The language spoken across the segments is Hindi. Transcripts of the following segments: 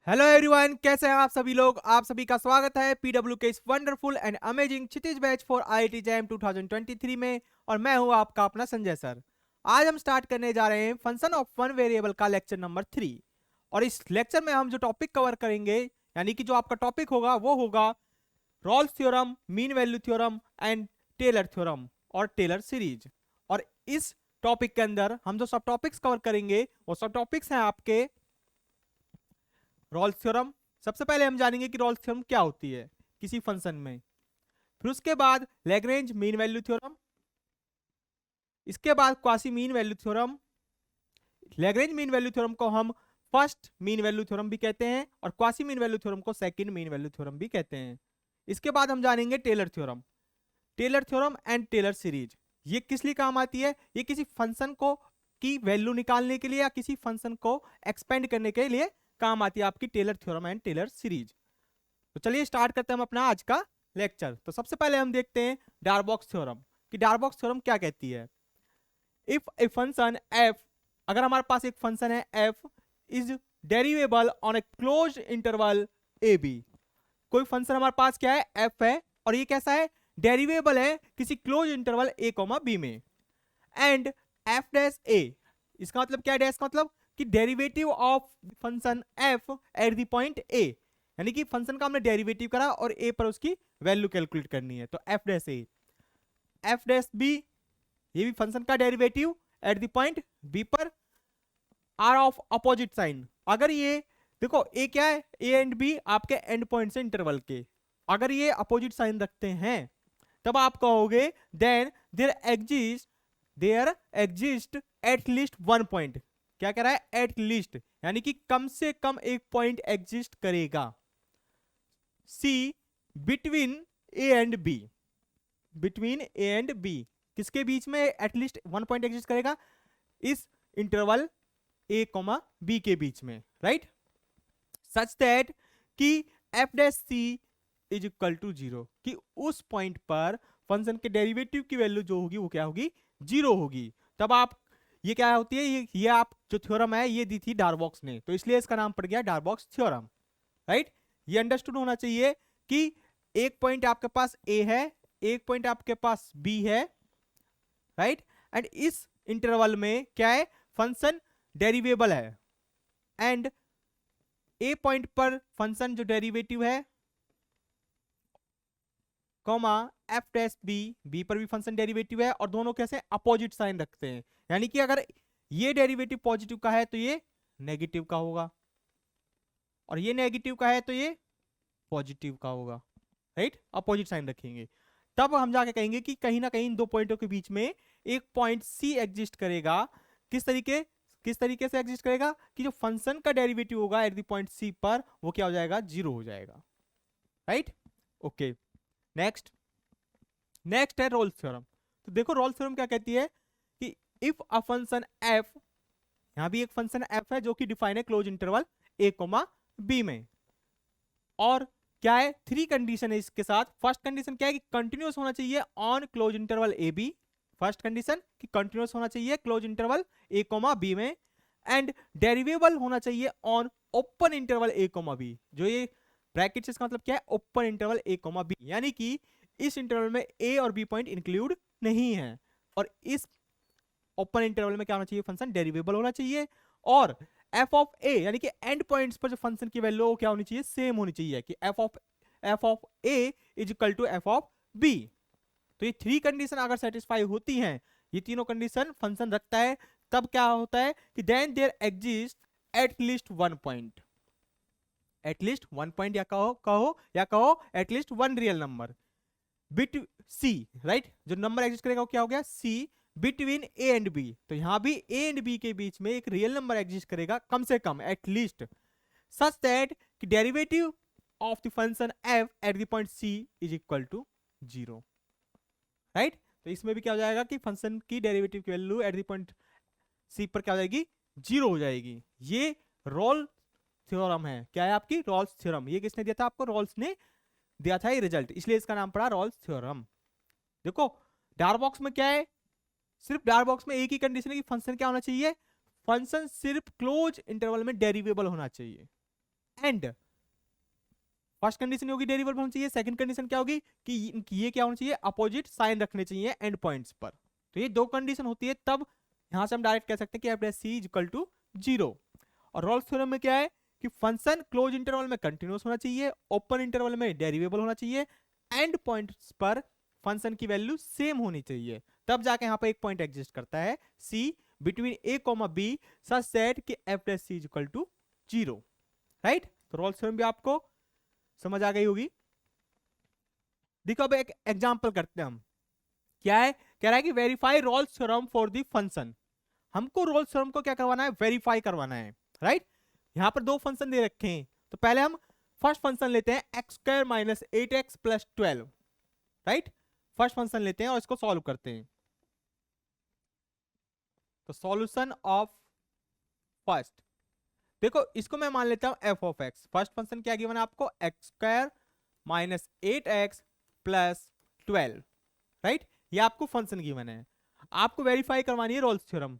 हेलो एवरीवन, कैसे हैं आप सभी लोग। आप सभी का स्वागत है पीडब्ल्यू के इस wonderful and amazing Kshitij batch for IIT jam 2023 में। और मैं हूं आपका अपना संजय सर। आज हम स्टार्ट करने जा रहे हैं फंक्शन ऑफ वन वेरिएबल का लेक्चर नंबर 3। और इस लेक्चर में हम जो टॉपिक कवर करेंगे, यानी कि जो आपका टॉपिक होगा वो होगा Rolle's theorem, mean value theorem and Taylor theorem और टेलर सीरीज। और इस टॉपिक के अंदर हम जो सब टॉपिक्स कवर करेंगे वो सब टॉपिक्स हैं आपके रॉल्स थ्योरम। सबसे पहले हम जानेंगे कि रॉल्स थ्योरम क्या होती है किसी फंक्शन में। फिर उसके बाद लैग्रेंज मीन वैल्यू थ्योरम, इसके बाद quasi mean value theorem. Lagrange mean value theorem को हम फर्स्ट मीन वैल्यू थ्योरम भी कहते हैं और क्वासी मीन वैल्यू थ्योरम को सेकंड मीन वैल्यू थ्योरम भी कहते हैं। इसके बाद हम जानेंगे Taylor theorem, Taylor theorem and Taylor series. ये किस लिए काम आती है? ये किसी फंक्शन को की वैल्यू निकालने के लिए या किसी फंक्शन को एक्सपेंड करने के लिए काम आती है आपकी Taylor theorem and Taylor series. तो चलिए स्टार्ट करते हैं हम अपना आज का लेक्चर। तो सबसे पहले हम देखते हैं डार्बॉक्स थ्योरम कि डार्बॉक्स थ्योरम क्या कहती है। इफ ए फंक्शन f, अगर हमारे पास एक फंक्शन है f is derivable on a closed interval a b। कोई फंक्शन हमारे पास क्या है? f है और ये कैसा है? डेरिवेबल है किसी क्लोज इंटरवल a b में। एंड f डैश a, इसका मतलब क्या है? डैश का मतलब कि derivative of function f at the point a, यानी कि फंक्शन का हमने डेरिवेटिव करा और a पर उसकी वैल्यू कैलकुलेट करनी है। तो f dash a, f dash b, ये भी फंक्शन का derivative at the point b पर, आर ऑफ अपोजिट साइन। अगर ये देखो a क्या है? a एंड b आपके एंड पॉइंट से इंटरवल के, अगर ये अपोजिट साइन रखते हैं तब आप कहोगे then there exist at least one point. क्या कह रहा है? एट लीस्ट, यानी कि कम से कम एक पॉइंट एग्जिस्ट करेगा c between A and b. Between A and b किसके बीच में एटलीस्ट वन पॉइंट एग्जिस्ट करेगा? इस इंटरवल ए कॉमा बी के बीच में, राइट? सच दैट कि F dash C is equal to zero, कि उस पॉइंट पर फंक्शन के डेरिवेटिव की वैल्यू जो होगी वो क्या होगी? जीरो होगी। तब आप ये क्या होती है? ये आप जो थ्योरम है ये दी थी डार्बॉक्स ने, तो इसलिए इसका नाम पड़ गया डार्बॉक्स थ्योरम, राइट? ये अंडरस्टूड होना चाहिए कि एक पॉइंट आपके पास ए है, एक पॉइंट आपके पास बी है, राइट? एंड इस इंटरवल में क्या है? फंक्शन डेरिवेबल है एंड ए पॉइंट पर फंक्शन जो डेरिवेटिव है comma F dash B, B पर भी फंक्शन डेरिवेटिव है, और दोनों कैसे अपोजिट साइन रखते हैं, यानी कि अगर ये डेरिवेटिव पॉजिटिव का है तो ये नेगेटिव का होगा, और ये नेगेटिव का है तो ये पॉजिटिव का होगा, राइट? अपोजिट साइन रखेंगे तब हम जाके कहेंगे कि कहीं ना कहीं इन दो पॉइंटों के बीच में एक पॉइंट सी एग्जिस्ट करेगा। किस तरीके से एग्जिस्ट करेगा? कि जो फंक्शन का डेरिवेटिव होगा एट द पॉइंट सी पर वो क्या हो जाएगा? जीरो हो जाएगा, राइट? ओके, नेक्स्ट है रोल्स थ्योरम। तो देखो रोल्स थ्योरम क्या कहती है कि इफ अ फंक्शन f, यहां भी एक फंक्शन f है जो कि डिफाइन है क्लोज इंटरवल a b में, और क्या है? थ्री कंडीशन है इसके साथ। फर्स्ट कंडीशन क्या है? कि कंटिन्यूअस होना चाहिए on close interval A B. First condition कि कंटिन्यूअस होना चाहिए क्लोज इंटरवल ए बी में, एंड डेरिवेबल होना चाहिए on open interval A B. जो ये ब्रैकेट से इसका मतलब क्या है? ओपन इंटरवल ए बी, यानी कि इस इंटरवल में ए और बी पॉइंट इंक्लूड नहीं है, और इस ओपन इंटरवल में क्या होना चाहिए? फंक्शन डेरिवेबल होना चाहिए, और एफ ऑफ ए यानी कि एंड पॉइंट्स पर जो फंक्शन की वैल्यू क्या होनी चाहिए? सेम होनी चाहिए, कि F of A is equal to F of B. तो ये थ्री कंडीशन अगर सेटिस्फाई होती हैं, ये तीनों कंडीशन फंक्शन रखता है, तब क्या होता है? कि then there exist at least one point, at least one point, या कहो at least one real number bit C, right? जो नंबर एग्जिस्ट करेगा वो क्या हो गया? C between A and B. तो यहां भी ए एंड बी के बीच में एक रियल नंबर एग्जिस्ट करेगा कम से कम, एट लीस्ट, सच दैट कि derivative of the function F at the point C is equal to zero, right? तो इसमें भी क्या हो जाएगा कि फंक्शन की डेरिवेटिव की वैल्यू एट द पॉइंट सी पर क्या हो जाएगी? जीरो हो जाएगी। ये रोल थ्योरम है। क्या है आपकी? Rolle's theorem. ये किसने दिया था आपको? रॉल्स ने दिया था ये रिजल्ट, इसलिए इसका नाम पड़ा रॉल्स थ्योरम। देखो डार्बॉक्स में क्या है? सिर्फ डार्बॉक्स में एक ही कंडीशन है कि फंक्शन क्या होना चाहिए? फंक्शन सिर्फ क्लोज इंटरवल में डेरिवेबल होना चाहिए, एंड फर्स्ट कंडीशन होगी डेरिवेबल होना चाहिए, सेकंड कंडीशन क्या होगी कि ये क्या होना चाहिए, अपोजिट साइन रखने चाहिए एंड पॉइंट्स पर। तो ये दो कंडीशन होती है, तब यहां से हम डायरेक्ट कह सकते हैं कि F dash C is equal to 0। और रोल्स थ्योरम में क्या है कि फंक्शन क्लोज इंटरवल में कंटिन्यूअस होना चाहिए, ओपन इंटरवल में डेरिवेबल होना चाहिए, एंड पॉइंट्स पर फंक्शन की वैल्यू सेम होनी चाहिए, तब जाके यहाँ पर एक पॉइंट एग्जिस्ट करता है c between a comma b such that कि F dash C is equal to 0। Right, तो रोल्स थ्योरम भी आपको समझ आ गई होगी। देखो अब एक एग्जांपल करते हैं हम। क्या है, कह रहा है कि verify Rolle's theorem for the function. हमको रोल्स थ्योरम को क्या करवाना है, वेरीफाई करवाना है। राइट, यहां पर दो फंक्शन दे रखे हैं, तो पहले हम फर्स्ट फंक्शन लेते हैं x square minus 8x plus 12। Right, first function लेते हैं और इसको सॉल्व करते हैं। तो सॉल्यूशन ऑफ फर्स्ट, देखो इसको मैं मान लेता हूं f of x. First function क्या गिवन है आपको, x square minus 8x plus 12। Right, ये आपको फंक्शन गिवन है, आपको वेरीफाई करवानी है Rolle's theorem.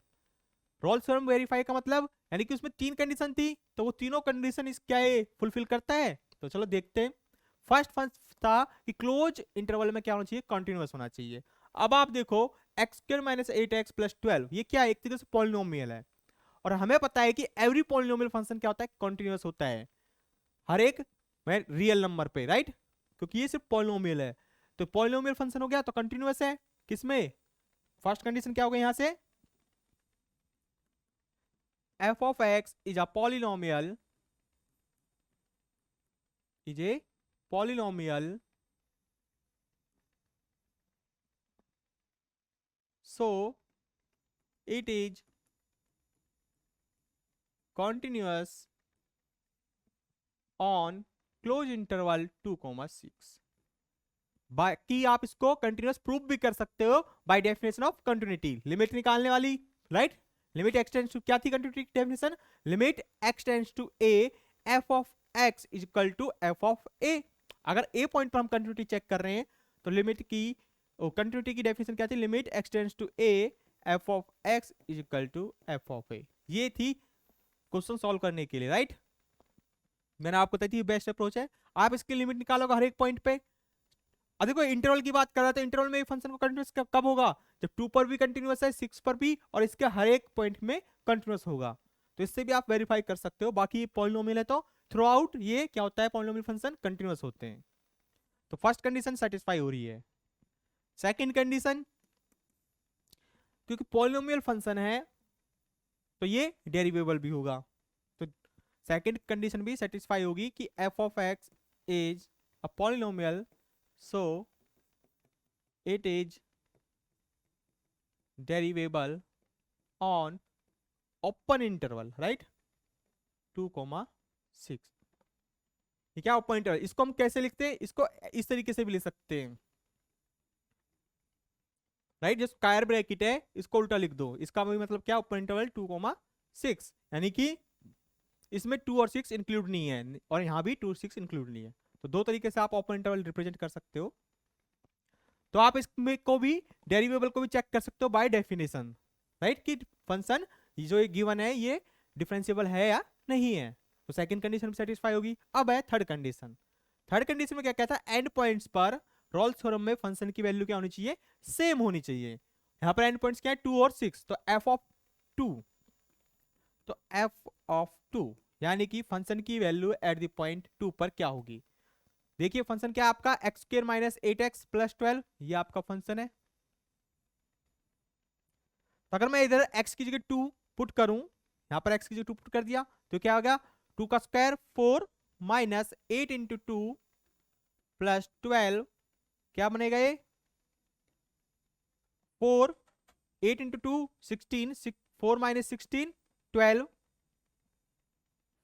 Rolle's theorem verify का मतलब यानी कि उसमें तीन कंडीशन थी, तो वो तीनों कंडीशन इस क्या है फुलफिल करता है। तो चलो देखते हैं। फर्स्ट था कि क्लोज इंटरवल में क्या होना चाहिए, कंटिन्यूअस होना चाहिए। अब आप देखो x square minus 8x plus 12 ये क्या है, एक तरीके से पॉलिनोमियल है, और हमें पता है कि एवरी पॉलिनोमियल फंक्शन क्या होता है, कंटिन्यूअस होता है हर एक रियल नंबर पे। राइट, क्योंकि ये सिर्फ पॉलिनोमियल है, तो पॉलिनोमियल फंक्शन हो गया तो कंटिन्यूअस है। किसमें, फर्स्ट कंडीशन क्या होगा यहां से, f of x is a polynomial, is a polynomial, so it is continuous on close interval 2,6। बाकी आप इसको कंटिन्यूअस प्रूफ भी कर सकते हो by definition of continuity, limit निकालने वाली। राइट, लिमिट एक्सटेंड्स टू क्या थी continuity definition, limit x tends to a F of x is equal to F of a. अगर ए पॉइंट पर हम कंटिन्यूटी चेक कर रहे हैं तो लिमिट की कंटिन्यूटी की डेफिनेशन क्या थी, limit x tends to a F of x is equal to F of a. ये थी क्वेश्चन सॉल्व करने के लिए। राइट, मैंने आपको बताई थी बेस्ट अप्रोच है, आप इसकी लिमिट निकालोगे हर एक पॉइंट पे। अब देखो इंटरवल की बात कर रहा था, इंटरवल में फंक्शन को कंटिन्यूअस कब होगा, जब 2 पर भी कंटिन्यूअस है, 6 पर भी, और इसके हर एक पॉइंट में कंटिन्यूअस होगा। तो इससे भी आप वेरीफाई कर सकते हो। बाकी पॉलिनोमियल है तो थ्रू आउट ये क्या होता है, पॉलिनोमियल फंक्शन कंटिन्यूअस होते हैं। तो फर्स्ट कंडीशन सेटिस्फाई हो रही है। सेकंड कंडीशन, क्योंकि पॉलिनोमियल फंक्शन है तो ये डेरिवेबल भी होगा, तो सेकंड कंडीशन भी सेटिस्फाई होगी कि F of x is a polynomial, so it is derivable on open interval, right, 2,6। ये क्या ओपन इंटरवल, इसको हम कैसे लिखते हैं, इसको इस तरीके से भी लिख सकते हैं। राइट, जो स्क्वायर ब्रैकेट है इसको उल्टा लिख दो, इसका भी मतलब क्या, ओपन इंटरवल 2,6, यानी कि इसमें 2 और 6 इंक्लूड नहीं है और यहाँ भी 2 6 इंक्लूड नहीं है। तो दो तरीके से आप ओपन इंटरवल रिप्रेजेंट कर सकते हो। तो आप इसमें को भी डेरिवेबल को भी चेक कर सकते हो बाय डेफिनेशन। राइट, कि फंक्शन जो ये गिवन है ये डिफरेंशिएबल है या नहीं है। तो सेकंड कंडीशन सेटिस्फाई होगी। अब है थर्ड कंडीशन। थर्ड कंडीशन में क्या कहता है, एंड पॉइंट्स पर रोल्स थ्योरम में फंक्शन की वैल्यू क्या होनी चाहिए, सेम होनी चाहिए। यहां पर एंड पॉइंट्स क्या है, 2 और 6, तो एफ ऑफ 2, तो एफ ऑफ 2 यानी कि फंक्शन की वैल्यू एट द पॉइंट 2 पर क्या होगी। देखिए फंक्शन क्या आपका, x square minus 8x plus 12, ये आपका फंक्शन है। तो अगर मैं इधर x की जगह 2 पुट करूं, यहां पर x की जगह 2 पुट कर दिया तो क्या हो गया, 2 का स्क्वायर 4 माइनस 8 इंटू 2 प्लस 12, क्या बनेगा ये 4, 8 इंटू 2 16, 4 माइनस 16 12,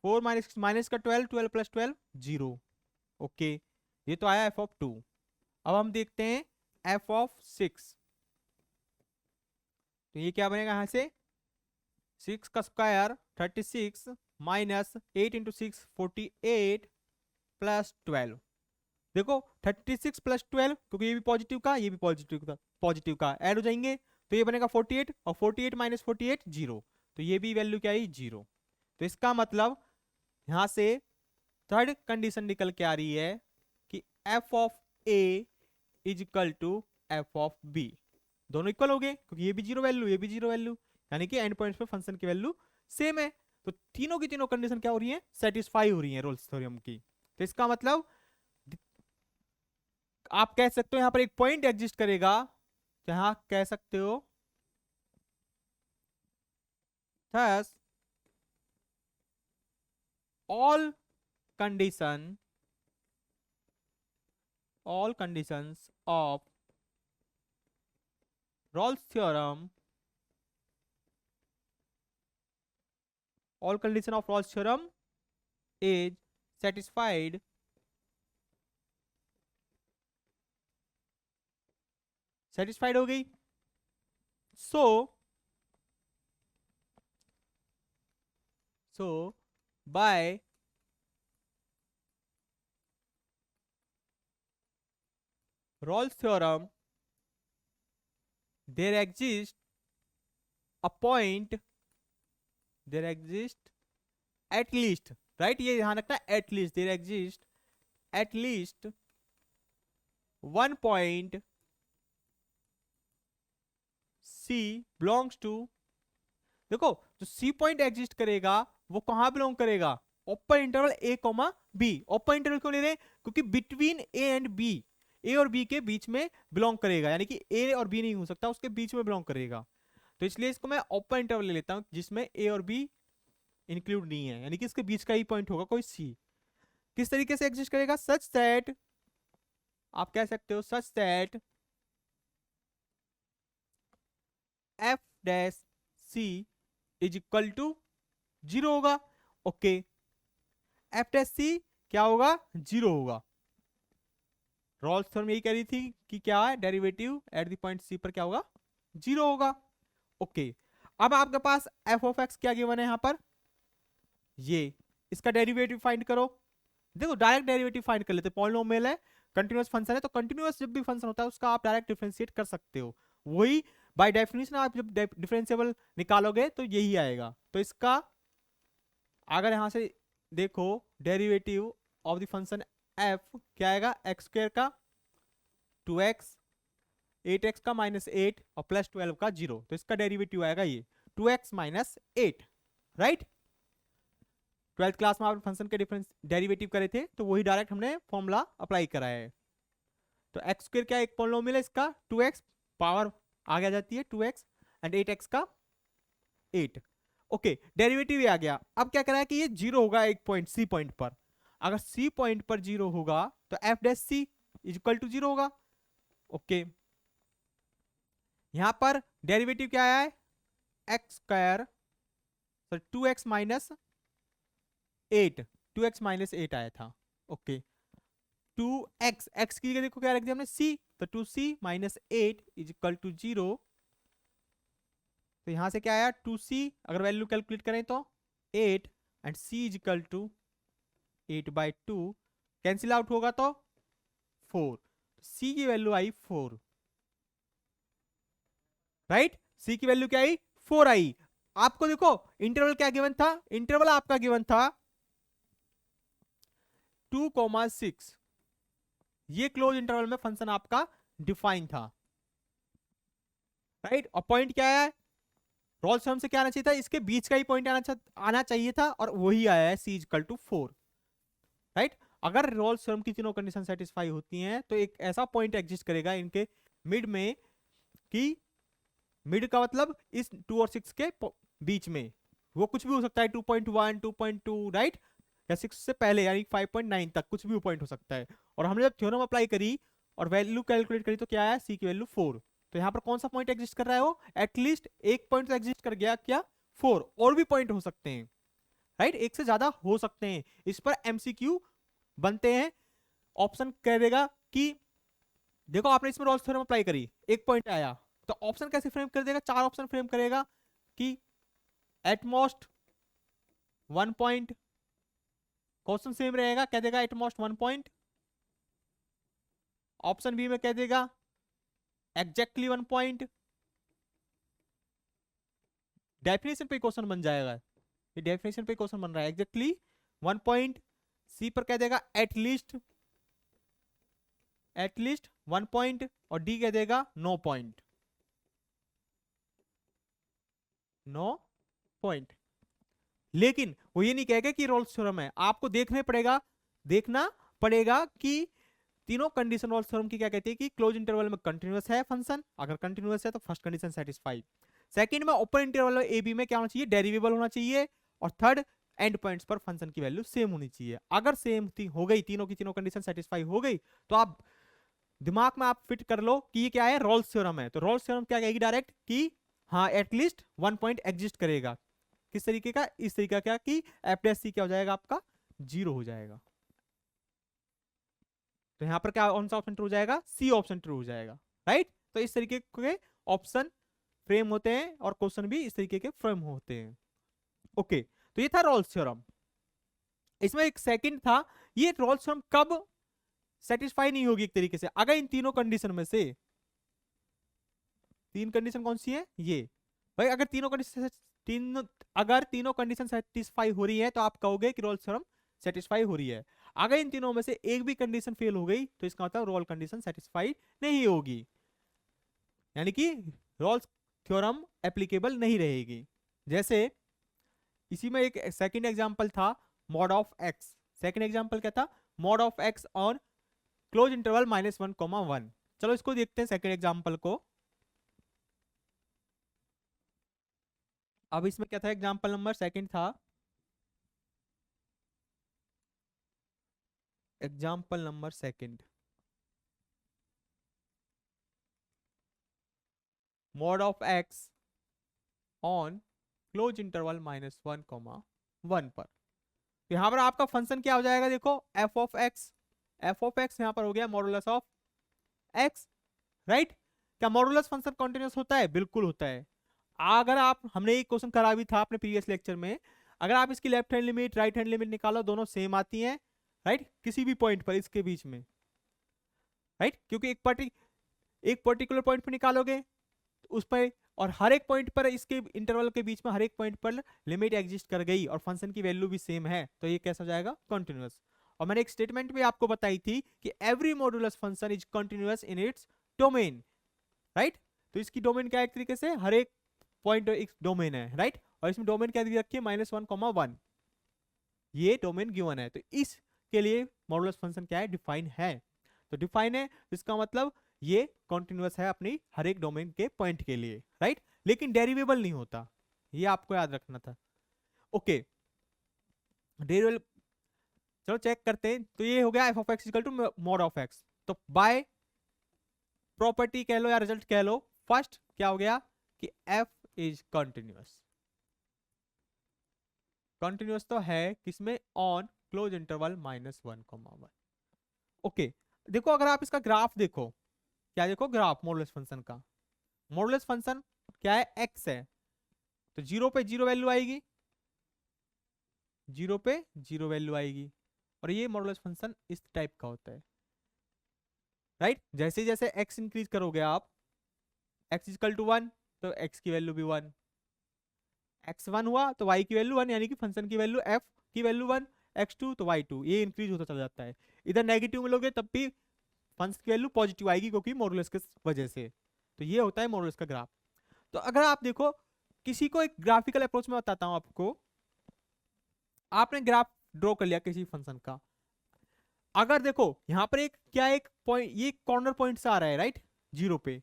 4 माइनस का 12, 12 प्लस 12 0। ओके, ये तो आया एफ ऑफ 2। अब हम देखते हैं एफ ऑफ 6, तो ये क्या बनेगा यहां से, 6 का स्क्वायर 36 माइनस 8 इंटू 6 48 प्लस 12। देखो 36 प्लस 12, क्योंकि ये भी पॉजिटिव का ये भी पॉजिटिव का ऐड हो जाएंगे, तो ये बनेगा 48, और 48 माइनस 48 0, तो ये भी वैल्यू क्या है 0। तो इसका मतलब यहां से थर्ड कंडीशन निकल के आ रही है कि F of A is equal to F of B, दोनों इक्वल हो गए क्योंकि ये भी जीरो वैल्यू ये भी जीरो वैल्यू, यानी कि एंड पॉइंट्स पे फंक्शन की वैल्यू सेम है। तो तीनों की तीनों कंडीशन क्या हो रही है, सेटिस्फाई हो रही है रोल्स थ्योरम की। तो इसका मतलब आप कह सकते हो यहां पर एक पॉइंट एग्जिस्ट करेगा, जहां कह सकते हो thus all condition all conditions of Rolle's theorem all condition of Rolle's theorem is satisfied satisfied हो गई। so by Rolle's theorem there exists a point, there exists at least, right, ये ध्यान रखना, at least there exists at least one point C belongs to, देखो जो C पॉइंट एग्जिस्ट करेगा वो कहां बिलोंग करेगा, open interval A comma B। Open interval क्यों ले रहे हैं, क्योंकि between A and B, A और B के बीच में बिलोंग करेगा, यानी कि A और B नहीं हो सकता, उसके बीच में बिलोंग करेगा। तो इसलिए इसको मैं ओपन इंटरवल ले लेता हूं जिसमें A और B इंक्लूड नहीं है, यानी कि इसके बीच का ही पॉइंट होगा कोई C। किस तरीके से एग्जिस्ट करेगा, सच दैट, आप कह सकते हो such that F dash C is equal to 0 होगा। ओके, एफ डैश सी क्या होगा, 0 होगा। रॉल्स थ्योरम यही कह रही थी कि क्या है, डेरिवेटिव एट द पॉइंट सी पर क्या होगा, 0 होगा। ओके, अब आपके पास एफ ऑफ एक्स क्या गिवन है यहां पर, ये इसका डेरिवेटिव फाइंड करो। देखो डायरेक्ट डेरिवेटिव फाइंड कर लेते, पॉलिनोमियल है, कंटीन्यूअस फंक्शन है, तो कंटीन्यूअस जब भी फंक्शन होता है उसका आप डायरेक्ट डिफरेंशिएट कर सकते हो, वही बाय डेफिनेशन आप जब डिफरेंशिएबल निकालोगे तो यही आएगा। तो इसका अगर यहां से देखो derivative of the function F क्या आएगा, एक्स स्क्वायर का 2x 8x का -8 और प्लस 12 का 0, तो इसका डेरिवेटिव आएगा ये 2x - 8, राइट। 12th क्लास में आप फंक्शन के डिफरेंस डेरिवेटिव करे थे तो वही डायरेक्ट हमने फॉर्मूला अप्लाई करा है। तो एक्स स्क्वायर क्या एक पॉलिनोमियल है, इसका 2x पावर आगे आ जाती है 2x एंड 8x का 8। ओके, डेरिवेटिव ये आ गया। अब क्या करा है कि ये 0 होगा एक पॉइंट सी पॉइंट पर, अगर सी पॉइंट पर 0 होगा तो F dash C is equal to 0 होगा। ओके, यहां पर डेरिवेटिव क्या आया है, एक्स स्क्वायर 2x - 8, 2x - 8 आया था। ओके, 2x x की जगह देखो क्या रख दिया हमने, c, तो 2c - 8 इज इक्वल टू 0। तो यहां से क्या आया 2c, अगर वैल्यू कैलकुलेट करें तो 8 and c is equal to 8/2, cancel out होगा तो 4, c की वैल्यू आई 4, राइट, c की वैल्यू क्या आई 4 आई। आपको देखो इंटरवल क्या गिवन था, इंटरवल आपका गिवन था 2,6, ये क्लोज इंटरवल में फंक्शन आपका डिफाइन था, राइट। और पॉइंट क्या है, रॉल्स थ्योरम से क्या आना चाहिए था, इसके बीच का ही पॉइंट आना चाहिए था, और वही आया है c इक्वल टू 4, राइट। अगर रॉल्स थ्योरम की तीनों कंडीशन सेटिस्फाई होती हैं तो एक ऐसा पॉइंट एग्जिस्ट करेगा इनके मिड में, कि मिड का मतलब इस 2 और 6 के बीच में, वो कुछ भी हो सकता है 2.1 2.2, राइट, या 6 से पहले यानी 5.9 तक कुछ भी पॉइंट हो सकता है। और हमने जब थ्योरम अप्लाई करी और वैल्यू कैलकुलेट करी तो क्या आया, c की वैल्यू 4। तो यहाँ पर कौन सा पॉइंट एग्जिस्ट कर रहा है, वो एटलीस्ट एक पॉइंट तो एग्जिस्ट कर गया, क्या 4, और भी पॉइंट हो सकते हैं, राइट, एक से ज्यादा हो सकते हैं। इस पर एमसीक्यू बनते हैं, ऑप्शन कह देगा कि देखो आपने इसमें रॉल्स थ्योरम अप्लाई करी, एक पॉइंट आया, तो ऑप्शन कैसे फ्रेम कर देगा, 4 ऑप्शन फ्रेम करेगा कि एटमोस्ट 1 पॉइंट, क्वेश्चन सेम रहेगा, कह देगा एटमोस्ट 1 पॉइंट। ऑप्शन बी में कह देगा एग्जैक्टली 1 पॉइंट, डेफिनेशन पे क्वेश्चन बन जाएगा, ये डेफिनेशन पे क्वेश्चन बन रहा है, एग्जैक्टली 1 पॉइंट, सी पर कह देगा एटलीस्ट 1 पॉइंट, और डी कह देगा 9 पॉइंट, 9 पॉइंट। लेकिन वो ये नहीं कहेगा कि रोल्स थ्योरम है, आपको देखना पड़ेगा कि तीनों कंडीशन रोल्स थ्योरम की क्या कहती है कि क्लोज इंटरवल में कंटिन्यूअस है फंक्शन, अगर कंटिन्यूअस है तो फर्स्ट कंडीशन सेटिस्फाई। सेकंड में ओपन इंटरवल ए बी में क्या होना चाहिए, डेरिवेबल होना चाहिए, और थर्ड एंड पॉइंट्स पर फंक्शन की वैल्यू सेम होनी चाहिए। अगर सेम हो गई, तीनों की तीनों कंडीशन सेटिस्फाई हो गई, तो आप दिमाग में आप फिट कर लो कि ये क्या है, रोल्स थ्योरम है। तो रोल्स थ्योरम क्या कहेगी डायरेक्ट कि हाँ एटलीस्ट 1 पॉइंट एग्जिस्ट करेगा। किस तरीके का, इस तरीके का कि एफ डैश सी क्या हो जाएगा आपका 0 हो जाएगा। तो यहां पर क्या कौन सा ऑप्शन ट्रू हो जाएगा, सी ऑप्शन ट्रू हो जाएगा, राइट। तो इस तरीके के ऑप्शन फ्रेम होते हैं और क्वेश्चन भी इस तरीके के फ्रेम होते हैं। ओके, तो ये था रोल्स थ्योरम। इसमें एक सेकंड था, ये रोल्स थ्योरम कब सेटिस्फाई नहीं होगी एक तरीके से, अगर इन तीनों कंडीशन में से, तीन कंडीशन कौन सी है ये भाई, अगर तीनों कंडीशन सेटिस्फाई हो रही है तो आप कहोगे कि रोल्स थ्योरम सेटिस्फाई हो रही है। अगर इन तीनों में से एक भी कंडीशन फेल हो गई तो इसका मतलब रोल कंडीशन सेटिस्फाई नहीं होगी, यानी कि रोल्स थ्योरम एप्लीकेबल नहीं रहेगी। जैसे इसी में एक सेकंड एग्जांपल था mod of x. Second example क्या था, mod of x on close interval -1, 1। चलो इसको देखते हैं सेकंड एग्जांपल को। अब इसमें क्या था, एग्जांपल नंबर सेकंड था, example number second, mod of x on close interval -1, 1 पर। यहां पर आपका फंक्शन क्या हो जाएगा, देखो F of x. F of x यहां पर हो गया मॉडुलस ऑफ एक्स, राइट। क्या मॉडुलस फंक्शन कॉन्टिन्यूस होता है, बिल्कुल होता है। अगर आप, हमने एक क्वेश्चन करा भी था अपने प्रीवियस लेक्चर में, अगर आप इसकी left hand limit right hand limit निकालो, दोनों सेम आती हैं, राइट, किसी भी पॉइंट पर इसके बीच में, राइट, क्योंकि एक पर्टिकुलर पॉइंट पर निकालोगे उस पर, और हर एक पॉइंट पर इसके इंटरवल के बीच में हर एक पॉइंट पर लिमिट एग्जिस्ट कर गई और फंक्शन की वैल्यू भी सेम है, तो ये कैसा हो जाएगा, कॉन्टिन्यूअस। और मैंने एक स्टेटमेंट भी आपको बताई थी कि every modulus function is continuous in its domain, right. तो इसकी डोमेन क्या है, एक तरीके से हर एक पॉइंट एक डोमेन है, राइट। और इसमें डोमेन क्या दी रखी है, -1, 1, ये डोमेन गिवन है। तो इसके लिए मॉडुलस फंक्शन क्या है, डिफाइन है। तो डिफाइन है, इसका मतलब ये कॉन्टिन्यूअस है अपनी हर एक डोमेन के पॉइंट के लिए, राइट। लेकिन डेरिवेबल नहीं होता, ये आपको याद रखना था। ओके, डेरिवेबल चलो चेक करते हैं। तो ये हो गया F of x equal to mod of X. तो बाय प्रॉपर्टी कह लो या रिजल्ट कह लो, फर्स्ट क्या हो गया कि एफ इज कंटिन्यूअस। कंटिन्यूअस तो है किसमें, ऑन क्लोज इंटरवल -1, 1। ओके, देखो अगर आप इसका ग्राफ देखो, क्या देखो ग्राफ मॉडुलस फंक्शन का, मॉडुलस फंक्शन क्या है, एक्स है, तो 0 पे 0 वैल्यू आएगी, 0 पे 0 वैल्यू आएगी। और ये मॉडुलस फंक्शन इस टाइप का होता है, राइट। जैसे जैसे x इंक्रीज करोगे आप, x इक्वल टू 1 तो x की वैल्यू भी 1, x 1 हुआ तो y की वैल्यू 1, यानी कि फंक्शन की वैल्यू f की वैल्यू 1, x 2 तो y 2, ये इंक्रीज होता चला जाता है। इधर नेगेटिव में लोगे तब भी फंक्शन की वैल्यू पॉजिटिव आएगी, क्योंकि मॉडुलस के वजह से। तो ये होता है मॉडुलस का ग्राफ। तो अगर आप देखो, किसी को एक ग्राफिकल अप्रोच में बताता हूं आपको, आपने ग्राफ ड्रॉ कर लिया किसी फंक्शन का, अगर देखो यहां पर एक क्या, एक पॉइंट, ये कॉर्नर पॉइंट से आ रहा है, राइट, 0 पे,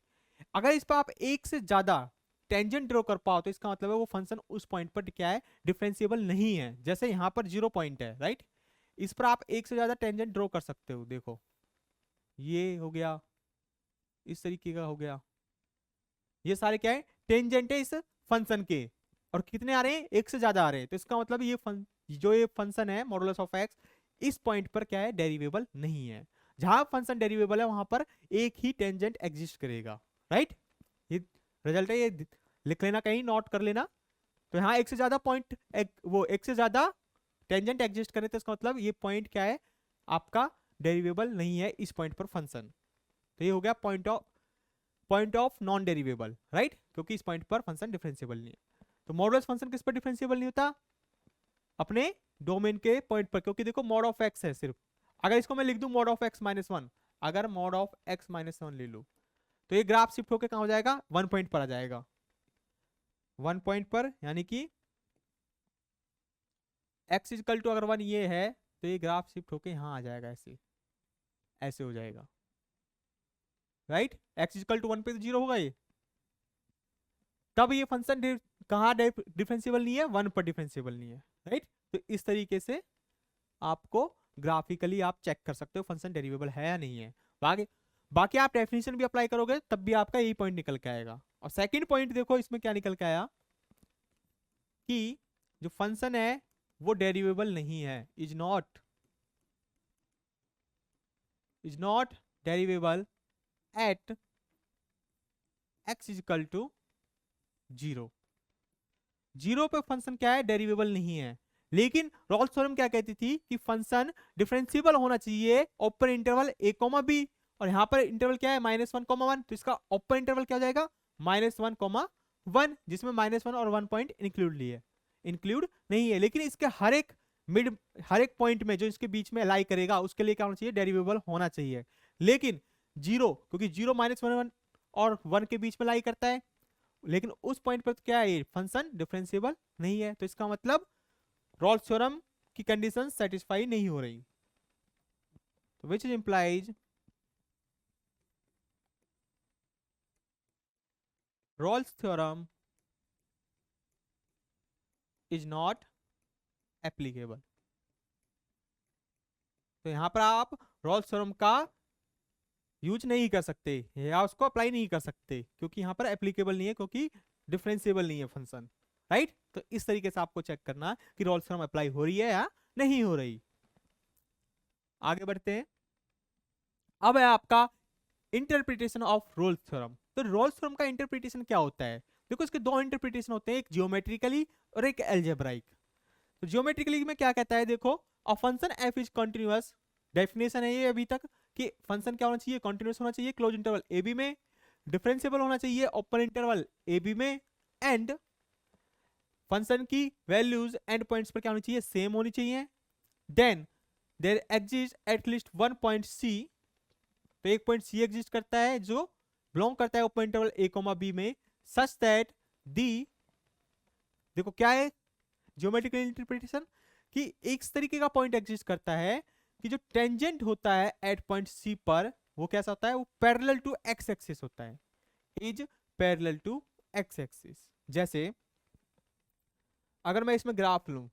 अगर इस पर आप एक से ज्यादा टेंजेंट ड्रॉ कर पाओ तो इसका मतलब है वो फंक्शन उस पॉइंट पर क्या है, डिफरेंशिएबल नहीं है। जैसे यहां पर 0 पॉइंट है, राइट, इस पर आप एक से ज्यादा टेंजेंट ड्रॉ कर सकते हो। देखो ये हो गया, इस तरीके का हो गया, ये सारे क्या है, टेंजेंट है इस फंक्शन के, और कितने आ रहे हैं, एक से ज्यादा आ रहे हैं। तो इसका मतलब ये फंक्शन है मॉडुलस ऑफ एक्स, इस पॉइंट पर क्या है, डेरिवेबल नहीं है। जहां फंक्शन डेरिवेबल है वहां पर एक ही टेंजेंट एग्जिस्ट करेगा, राइट। ये रिजल्ट है, ये लिख लेना, कहीं नोट कर लेना। तो यहाँ एक से ज्यादा पॉइंट, वो एक से ज्यादा टेंजेंट एग्जिस्ट करे तो इसका मतलब ये पॉइंट क्या है, आपका डेरिवेबल नहीं है इस पॉइंट पर फंक्शन। तो ये हो गया पॉइंट ऑफ नॉन डेरिवेबल, राइट, क्योंकि इस पॉइंट पर फंक्शन डिफरेंशिएबल नहीं है। तो मॉडुलस फंक्शन किस पर डिफरेंशिएबल नहीं होता, अपने डोमेन के पॉइंट पर, क्योंकि देखो मॉड ऑफ एक्स है सिर्फ। अगर इसको मैं लिख दूं mod of x minus one, अगर mod of x minus one ले लो तो ये ग्राफ शिफ्ट होकर कहां हो जाएगा, 1 पॉइंट पर आ जाएगा, 1 पॉइंट पर, यानी कि एक्स इजकल टू अगर 1 ये है तो ये ग्राफ शिफ्ट होकर यहां आ जाएगा, ऐसे ऐसे हो जाएगा, राइट। एक्स इजकल टू 1 पे तो 0 होगा ये, तब ये फंक्शन कहाँ डिफरेंशिएबल नहीं है, 1 पर डिफरेंशिएबल नहीं है, राइट। तो इस तरीके से आपको ग्राफिकली आप चेक कर सकते हो फंक्शन डेरिवेबल है या नहीं है। बाकी बाकी आप डेफिनेशन भी अप्लाई करोगे तब भी आपका यही पॉइंट निकल के आएगा। और सेकंड पॉइंट देखो इसमें क्या निकल के आया कि जो फंक्शन है वो डेरिवेबल नहीं है, is not derivable at x is equal to 0। 0 पे फंक्शन क्या है, डेरिवेबल नहीं है। लेकिन रॉल्स थ्योरम क्या कहती थी कि फंक्शन डिफरेंशिएबल होना चाहिए open interval a comma B, और यहां पर इंटरवल क्या है -1 कॉमा 1, तो इसका ओपन इंटरवल क्या हो जाएगा -1 कॉमा 1, जिसमें -1 और 1 पॉइंट इंक्लूड नहीं है। लेकिन इसके हर एक पॉइंट में जो इसके बीच में लाई करेगा उसके लिए क्या होना चाहिए, डेरिवेबल होना चाहिए। लेकिन 0, क्योंकि 0 -1 और 1 के बीच में लाई करता है, लेकिन उस पॉइंट पर क्या है, फंक्शन डिफरेंशिएबल नहीं है। तो इसका मतलब रॉल्स थ्योरम की कंडीशन सेटिस्फाई नहीं हो रही, तो which implies Rolle's theorem is not applicable. तो यहां पर आप रॉल्स थ्योरम का यूज नहीं कर सकते या उसको अप्लाई नहीं कर सकते, क्योंकि यहां पर एप्लीकेबल नहीं है, क्योंकि डिफरेंशिएबल नहीं है फंक्शन, राइट। तो इस तरीके से आपको चेक करना कि रॉल्स थ्योरम अप्लाई हो रही है या नहीं हो रही। आगे बढ़ते हैं। अब है आपका इंटरप्रिटेशन ऑफ रोल्स थ्योरम। तो रोल्स थ्योरम का इंटरप्रिटेशन क्या होता है, देखो इसके दो इंटरप्रिटेशन होते हैं, एक जियोमेट्रिकली और एक एल्जेब्राइक। तो जियोमेट्रिकली में क्या कहता है, देखो a function F is continuous, definition है ये अभी तक कि फंक्शन क्या होना चाहिए, कंटिन्यूअस होना चाहिए क्लोज इंटरवल ए बी में, डिफरेंशिएबल होना चाहिए ओपन इंटरवल ए बी में, एंड फंक्शन की वैल्यूज एंड पॉइंट्स पर क्या होनी चाहिए, सेम होनी चाहिए। Then there exist at least one point C, तो एक पॉइंट सी एग्जिस्ट करता है जो बिलोंग करता है ओपन इंटरवल ए कॉमा बी में, सच दैट दी, देखो क्या है ज्योमेट्रिकल इंटरप्रिटेशन, कि एक तरीके का पॉइंट एग्जिस्ट करता है कि जो टेंजेंट होता है एट पॉइंट सी पर वो कैसा होता है, वो पैरेलल टू एक्स एक्सिस होता है, is parallel to X axis. जैसे अगर मैं इसमें ग्राफ लूं,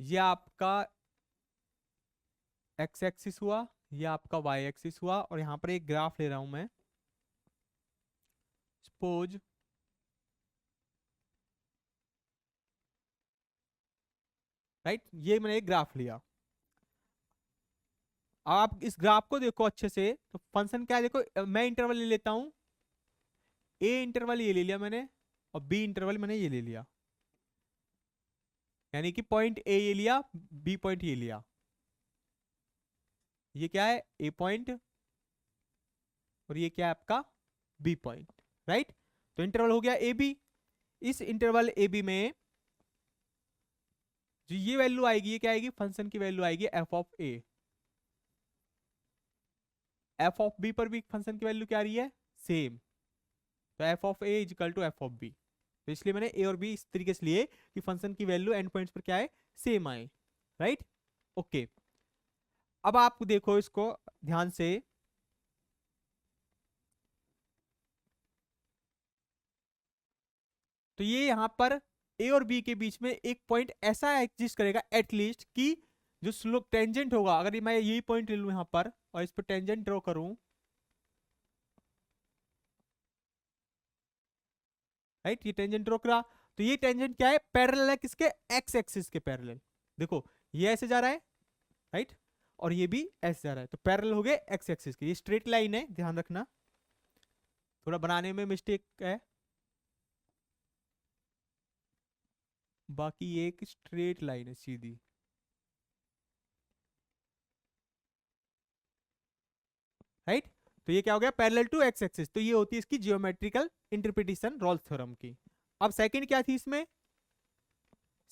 ये आपका एक्स एक्सिस हुआ, ये आपका वाई एक्सिस हुआ, और यहां पर एक ग्राफ ले रहा हूं मैं, सपोज राइट, ये मैंने एक ग्राफ लिया। आप इस ग्राफ को देखो अच्छे से, तो फंक्शन क्या है, देखो मैं इंटरवल ले लेता हूं, ए इंटरवल ये ले लिया मैंने और बी इंटरवल मैंने ये ले लिया, यानी कि पॉइंट ए ये लिया, बी पॉइंट ये लिया, ये क्या है ए पॉइंट और ये क्या है आपका बी पॉइंट, राइट। तो इंटरवल हो गया ए बी। इस इंटरवल ए बी में जो ये वैल्यू आएगी, ये क्या आएगी, फंक्शन की वैल्यू आएगी F of A. F of B पर भी फंक्शन की वैल्यू क्या आ रही है, सेम, तो F of A is equal to F of B. तो इसलिए मैंने ए और बी इस तरीके से लिए कि फंक्शन की वैल्यू एंड पॉइंट्स पर क्या है, सेम आए, राइट। ओके, अब आप देखो इसको ध्यान से, तो ये यहां पर ए और बी के बीच में एक पॉइंट ऐसा एग्जिस्ट करेगा एटलीस्ट कि जो स्लोप टेंजेंट होगा, अगर मैं यही पॉइंट ले लूं यहां पर और इस पर टेंजेंट ड्रॉ करूं, राइट, ये टेंजेंट ड्रॉ करा, तो ये टेंजेंट क्या है, पैरेलल है किसके, एक्स एक्सिस के पैरेलल। देखो ये ऐसे जा रहा है, राइट, और ये भी ऐसे जा रहा है, तो पैरेलल हो गए एक्स एक्सिस के, ये स्ट्रेट लाइन है, ध्यान रखना, थोड़ा बनाने में मिस्टेक है, बाकी ये एक स्ट्रेट लाइन है सीधी, राइट। तो ये क्या हो गया, पैरेलल टू एक्स एक्सिस, तो ये होती है इसकी जियोमेट्रिकल इंटरप्रिटेशन रॉल्स थ्योरम की। अब सेकंड क्या थी इसमें,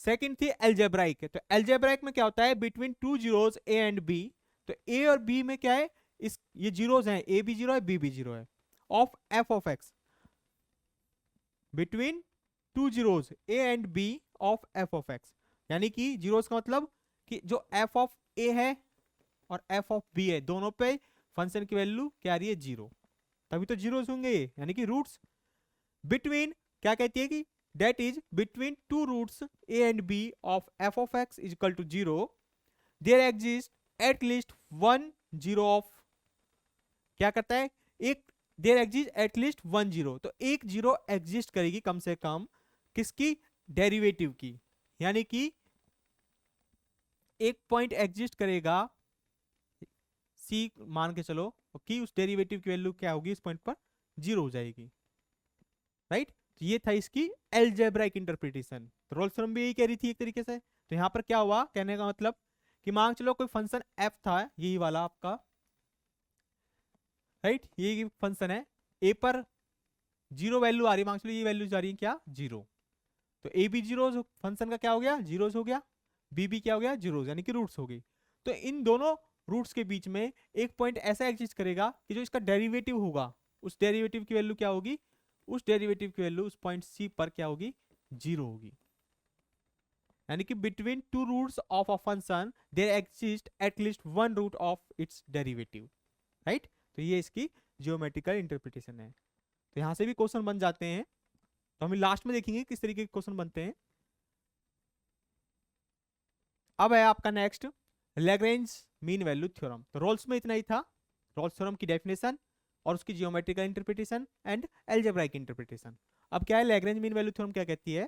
सेकंड थी एल्जेब्राइक। तो एल्जेब्राइक में क्या होता है, between two zeros A and B, तो ए और बी में क्या है, इस ये जीरोस हैं, ए भी जीरो है बी भी जीरो है, of F of X, between two zeros A and B of F of X, यानी कि जीरोस का मतलब कि जो एफ ऑफ ए है और एफ ऑफ बी है, दोनों पे फंक्शन की वैल्यू क्या आ रही है, जीरो, तभी तो जीरोस होंगे ये, यानी कि रूट्स बिटवीन, क्या कहती है कि that is between two roots a and b of f of x is equal to 0, there exists at least one zero of, क्या करता है, एक there exists at least one zero, तो एक जीरो एग्जिस्ट करेगी कम से कम किसकी, डेरिवेटिव की, यानी कि एक पॉइंट एग्जिस्ट करेगा c मान के चलो कि उस डेरिवेटिव की वैल्यू क्या होगी, इस पॉइंट पर जीरो हो जाएगी, राइट। तो ये था इसकी एल्जेब्राइक इंटरप्रिटेशन। तो रोल्स थ्योरम भी यही कह रही थी एक तरीके से। तो यहाँ पर क्या हुआ, कहने का मतलब कि मान चलो कोई फंक्शन f था, यही वाला आपका, राइट, ये फंक्शन है, a पर जीरो वैल्यू आ रही है, मान चलो ये वैल्यू जा रही है क्या, जीरो, तो a भी जीरो, फंक्शन का क्या हो गया, जीरोस हो गया, b भी क्या हो गया, जीरोस, यानी कि रूट्स हो गई। तो इन दोनों रूट्स के बीच में एक पॉइंट ऐसा एग्जिस्ट करेगा कि जो इसका डेरिवेटिव होगा, उस डेरिवेटिव की वैल्यू क्या होगी, उस डेरिवेटिव की वैल्यू उस पॉइंट सी पर क्या होगी, जीरो होगी, यानी कि between two roots of a function there exist at least one root of its derivative, right. तो ये इसकी जियोमेट्रिकल इंटरप्रिटेशन है। तो यहां से भी क्वेश्चन बन जाते हैं, तो हम लास्ट में देखेंगे किस तरीके के क्वेश्चन बनते हैं। अब है आपका next Lagrange mean value theorem. तो रोल्स में इतना ही था, रोल्स थ्योरम की डेफिनेशन और उसकी geometrical interpretation and algebraic interpretation. अब क्या है लैग्रेंज मीन वैल्यू थ्योरम, क्या कहती है,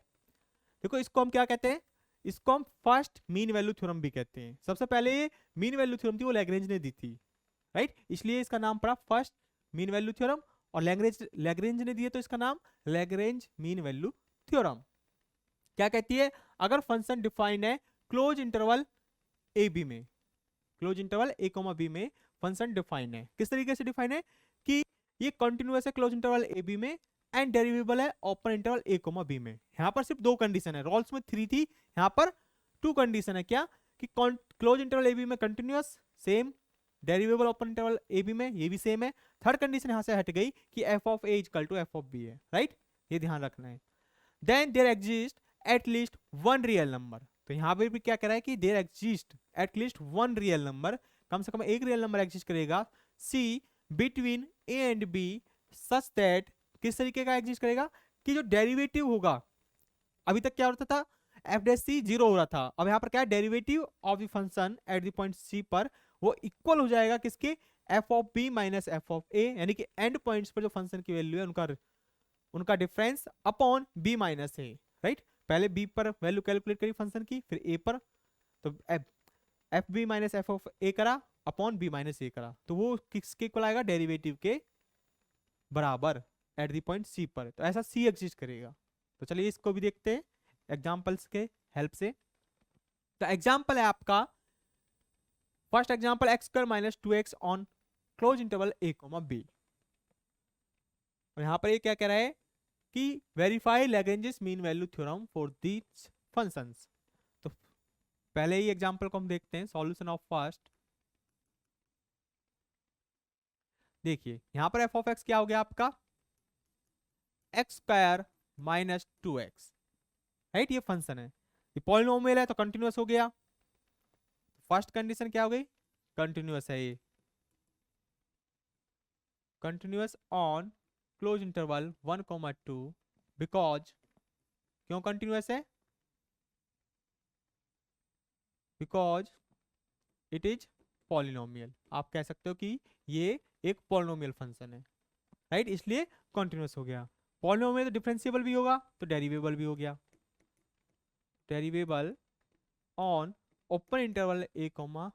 देखो इसको हम क्या कहते हैं, इसको हम फर्स्ट मीन वैल्यू थ्योरम भी कहते हैं। सबसे पहले ये मीन वैल्यू थ्योरम थी वो लैग्रेंज ने दी थी, राइट, इसलिए इसका नाम पड़ा फर्स्ट मीन वैल्यू थ्योरम, और लैग्रेंज ने दिए तो इसका नाम लैग्रेंज मीन वैल्यू थ्योरम। क्या कहती है, अगर फंक्शन डिफाइन है क्लोज इंटरवल ए बी में, क्लोज इंटरवल ए कोमा बी में फंक्शन डिफाइन है, किस तरीके से डिफाइन है कि ये कंटिन्यूअस है क्लोज इंटरवल ए बी में एंड डेरिवेबल है ओपन इंटरवल ए कोमा बी में। यहाँ पर सिर्फ दो कंडीशन है, रोल्स में थ्री थी, यहाँ पर टू कंडीशन है, क्या कि क्लोज इंटरवल ए बी में continuous same, derivable open interval A B में ये भी सेम है। थर्ड कंडीशन यहाँ से हट गई कि F of a equal to F of b है, राइट, ये ध्यान रखना है। Then there exist at least one real number, तो यहाँ पे भी क्या कह रहा है कि there exist at least one real number, कम से कम एक रियल नंबर एग्जिस्ट करेगा c between A and b such that, किस तरीके का एग्जिस्ट करेगा कि जो डेरिवेटिव होगा, अभी तक क्या होता था एफ डैश सी जीरो हो रहा था, अब यहाँ पर क्या है derivative of the function at the point सी पर वो इक्वल हो जाएगा किसके, f of b minus f of a, यानी कि एंड पॉइंट्स पर जो फंक्शन की वैल्यू है उनका difference upon b minus a, right. पहले बी पर वैल्यू कैलकुलेट करी फंक्शन की, फिर ए पर, तो f b minus f of a करा अपॉन बी माइनस ए करा, तो वो किसके इक्वल आएगा, डेरिवेटिव के बराबर एट द पॉइंट सी पर। तो ऐसा सी एग्जिस्ट करेगा। तो चलिए इसको भी देखते हैं एग्जांपल्स के हेल्प से। तो एग्जांपल है आपका first example X square minus two X on close interval A comma B, और यहां पर ये क्या कह रहा है कि verify Lagrange's mean value theorem for these functions. तो पहले ही एग्जांपल को हम देखते हैं, सॉल्यूशन ऑफ फर्स्ट। देखिए यहां पर एफ ऑफ एक्स क्या हो गया आपका, x square minus two x, right, ये फंक्शन है, ये पॉलिनोमियल है तो कंटिन्यूअस हो गया। फर्स्ट कंडीशन क्या हो गई, कंटिन्यूअस है ये, continuous on close interval 1,2 because, क्यों कंटिन्यूअस है, बिकॉज इट इज पॉलिनोमियल। आप कह सकते हो कि ये एक पॉलिनोमियल फंक्शन है, राइट, इसलिए कंटिन्यूअस हो गया। पॉलिनोमियल तो डिफरेंशिएबल भी होगा तो डेरिवेबल भी हो गया, derivable on open interval A comma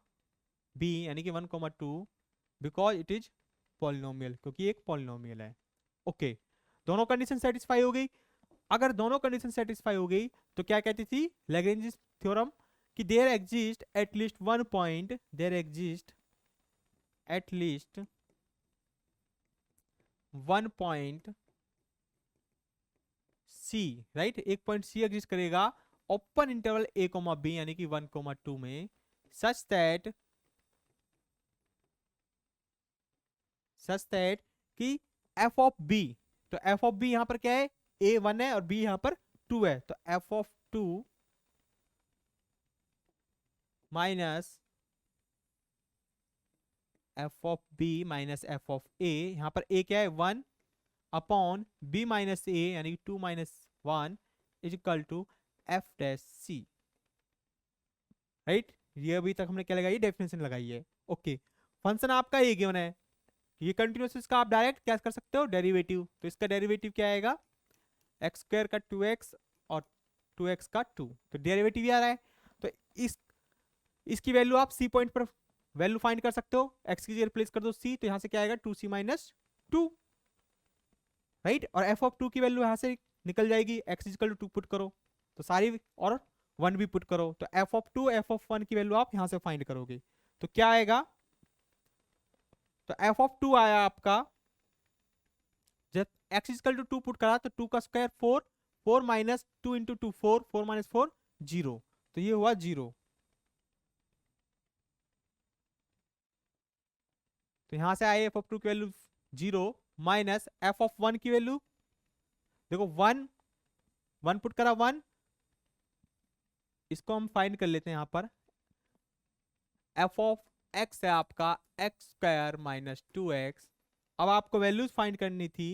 B यानी कि 1,2 बिकॉज इट इज पॉलिनोमियल, क्योंकि एक पॉलिनोमियल है। ओके, दोनों कंडीशन सेटिस्फाई हो गई। अगर दोनों कंडीशन सेटिस्फाई हो गई तो क्या कहती थी लैग्रेंज थ्योरम कि there exist at least one point, there exist at least one point C, right, एक पॉइंट सी एग्जिस्ट करेगा open interval a comma B यानी कि 1,2 में, सच दैट कि f ऑफ b, तो f ऑफ b यहां पर क्या है, a 1 है और b यहां पर 2 है, तो f of 2 minus f of b minus f of a, यहां पर a क्या है 1 अपॉन b माइनस a यानी कि 2 minus 1 is equal to f dash c, right. ये अभी तक हमने क्या लगाई, डेफिनेशन लगाई है। ओके, फंक्शन आपका ये गिवन है, ये कंटिन्यूअस, इसका आप डायरेक्ट क्या कर सकते हो, डेरिवेटिव, तो इसका डेरिवेटिव क्या आएगा, एक्स स्क्वायर का 2x और 2x का 2, तो डेरिवेटिव ही आ रहा है। तो इसकी वैल्यू आप सी पॉइंट पर वैल्यू फाइंड कर सकते हो, एक्स की जगह रिप्लेस कर दो सी, तो यहां से क्या आएगा 2c माइनस 2, राइट, और f ऑफ 2 की वैल्यू यहां से निकल जाएगी, x इक्वल टू 2 पुट करो तो सारी, और 1 भी पुट करो, तो f ऑफ 2 f ऑफ 1 की वैल्यू आप यहां से फाइंड करोगे, तो क्या आएगा, तो f ऑफ 2 आया आपका, जब x इक्वल टू 2 पुट करा तो 2 का स्क्वायर 4, 4 माइनस 2 इंटू 2 4, 4 माइनस 4 0, तो ये हुआ 0, तो यहां से आए f ऑफ 2 की वैल्यू 0 माइनस f ऑफ 1 की वैल्यू, देखो 1 1 पुट करा 1, इसको हम फाइंड कर लेते हैं यहां पर, f ऑफ x है आपका एक्स स्क्वायर माइनस 2x, अब आपको वैल्यूज फाइंड करनी थी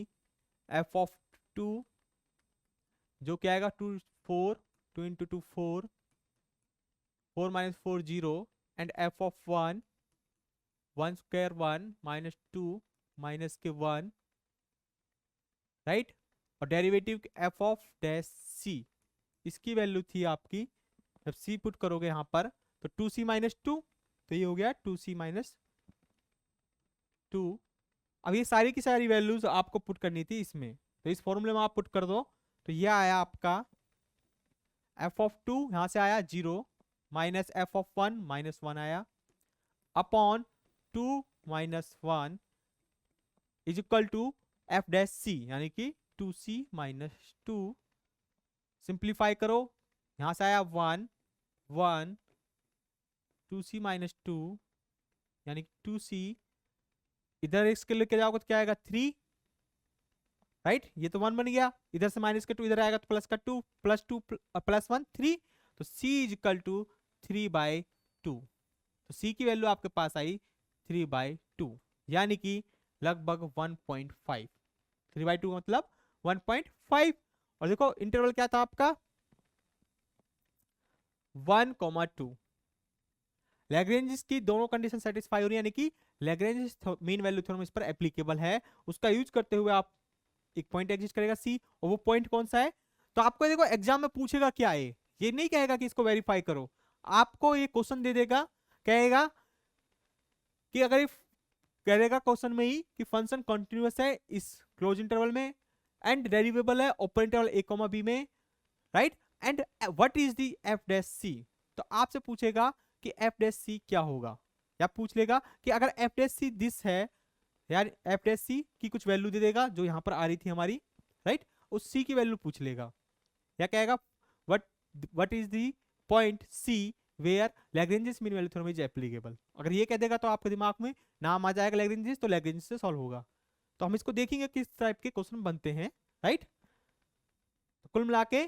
f ऑफ 2, जो क्या आएगा 2 4, 2 into 2 4, 4 minus 4 0, and f of 1 1 square 1 minus 2 minus के 1, राइट, और derivative f of dash c, इसकी वैल्यू थी आपकी, जब c पुट करोगे यहां पर तो 2c माइनस 2, तो ये हो गया 2c माइनस 2। अब ये सारी की सारी वैल्यूज आपको पुट करनी थी इसमें, तो इस फॉर्मूले में आप पुट कर दो, तो ये आया आपका f ऑफ 2, यहां से आया 0 माइनस f ऑफ 1 माइनस 1 आया upon 2 minus 1 is equal to f dash c यानी कि 2c माइनस 2, सिंप्लीफाई करो, यहां से आया 1 1, 2c माइनस 2 यानी कि 2c, इधर इसके लेके जाओगे तो क्या आएगा 3, राइट, ये तो 1 बन गया, इधर से माइनस का 2 इधर आएगा तो प्लस का 2 प्लस 2 प्लस 1 3, तो c इज इक्वल टू 3/2, तो c की वैल्यू आपके पास आई 3/2 यानी कि लगभग 1.5, 3/2 मतलब 1.5, और देखो इंटरवल क्या था आपका 1,2, लैग्रेंज की दोनों कंडीशन सेटिस्फाई हो रही है, यानी कि लैग्रेंज मीन वैल्यू थ्योरम इस पर एप्लीकेबल है, उसका यूज करते हुए आप एक पॉइंट एग्जिस्ट करेगा सी, और वो पॉइंट कौन सा है, तो आपको देखो एग्जाम में पूछेगा क्या है, ये नहीं कहेगा कि इसको वेरीफाई करो, आपको ये क्वेश्चन दे देगा, कहेगा कि अगर कहेगा क्वेश्चन में ही कि फंक्शन कंटिन्यूअस है इस क्लोज इंटरवल में एंड डेरिवेबल है open interval a comma b में, right, and what is the f dash c, तो आपसे पूछेगा कि f डैश c क्या होगा, या पूछ लेगा कि अगर f डैश c दिस है, यार f डैश c की कुछ वैल्यू दे देगा जो यहां पर आ रही थी हमारी, राइट, उस c की वैल्यू पूछ लेगा, या कहेगा what is the point c where Lagrange's mean value theorem is applicable, अगर ये कह देगा तो आपके दिमाग में नाम आ जाएगा लैग्रेंजेस, तो लैग्रेंजेस से सॉल्व होगा, तो हम इसको देखेंगे किस टाइप के क्वेश्चन बनते हैं, राइट, तो कुल मिला के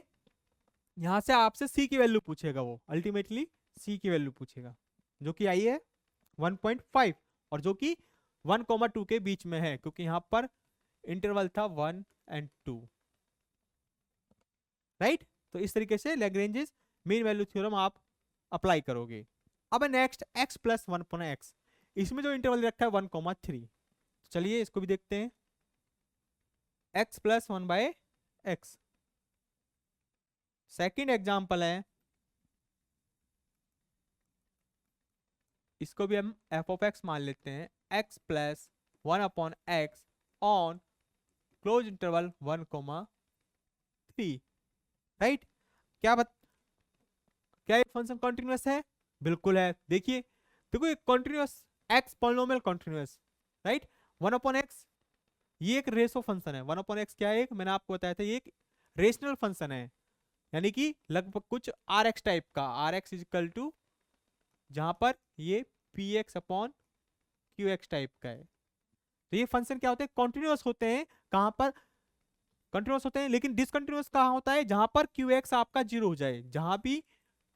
यहां से आपसे c की वैल्यू पूछेगा, वो अल्टीमेटली c की वैल्यू पूछेगा जो कि आई है 1.5, और जो कि 1,2 के बीच में है, क्योंकि यहां पर इंटरवल था 1 और 2, राइट, तो इस तरीके से लैग्रेंजेस मीन वैल्यू थ्योरम आप अप्लाई करोगे। अब नेक्स्ट x प्लस 1/x, इसमें जो इंटरवल रखा है 1,3, चलिए इसको भी देखते हैं, x plus 1/x, second example है, इसको भी हम f ऑफ x मान लेते हैं, x plus 1/x on close interval 1,3, right, क्या ये फंक्शन कॉन्टिन्यूअस है, बिल्कुल है, देखिए देखो ये continuous x polynomial continuous, right, 1/x ये एक रेशो फंक्शन है, 1/x क्या है, मैंने आपको बताया था ये एक रेशनल फंक्शन है, यानी कि लगभग कुछ आर एक्स टाइप का, आर एक्स इजिकल टू जहां पर ये P x upon Q x type का है। तो ये फंक्शन क्या होते हैं, कॉन्टिन्यूअस होते हैं। कहां पर कंटिन्यूअस होते हैं, लेकिन डिसकंटिन्यूअस कहां होता है, जहां पर क्यू एक्स आपका जीरो हो जाए, जहां भी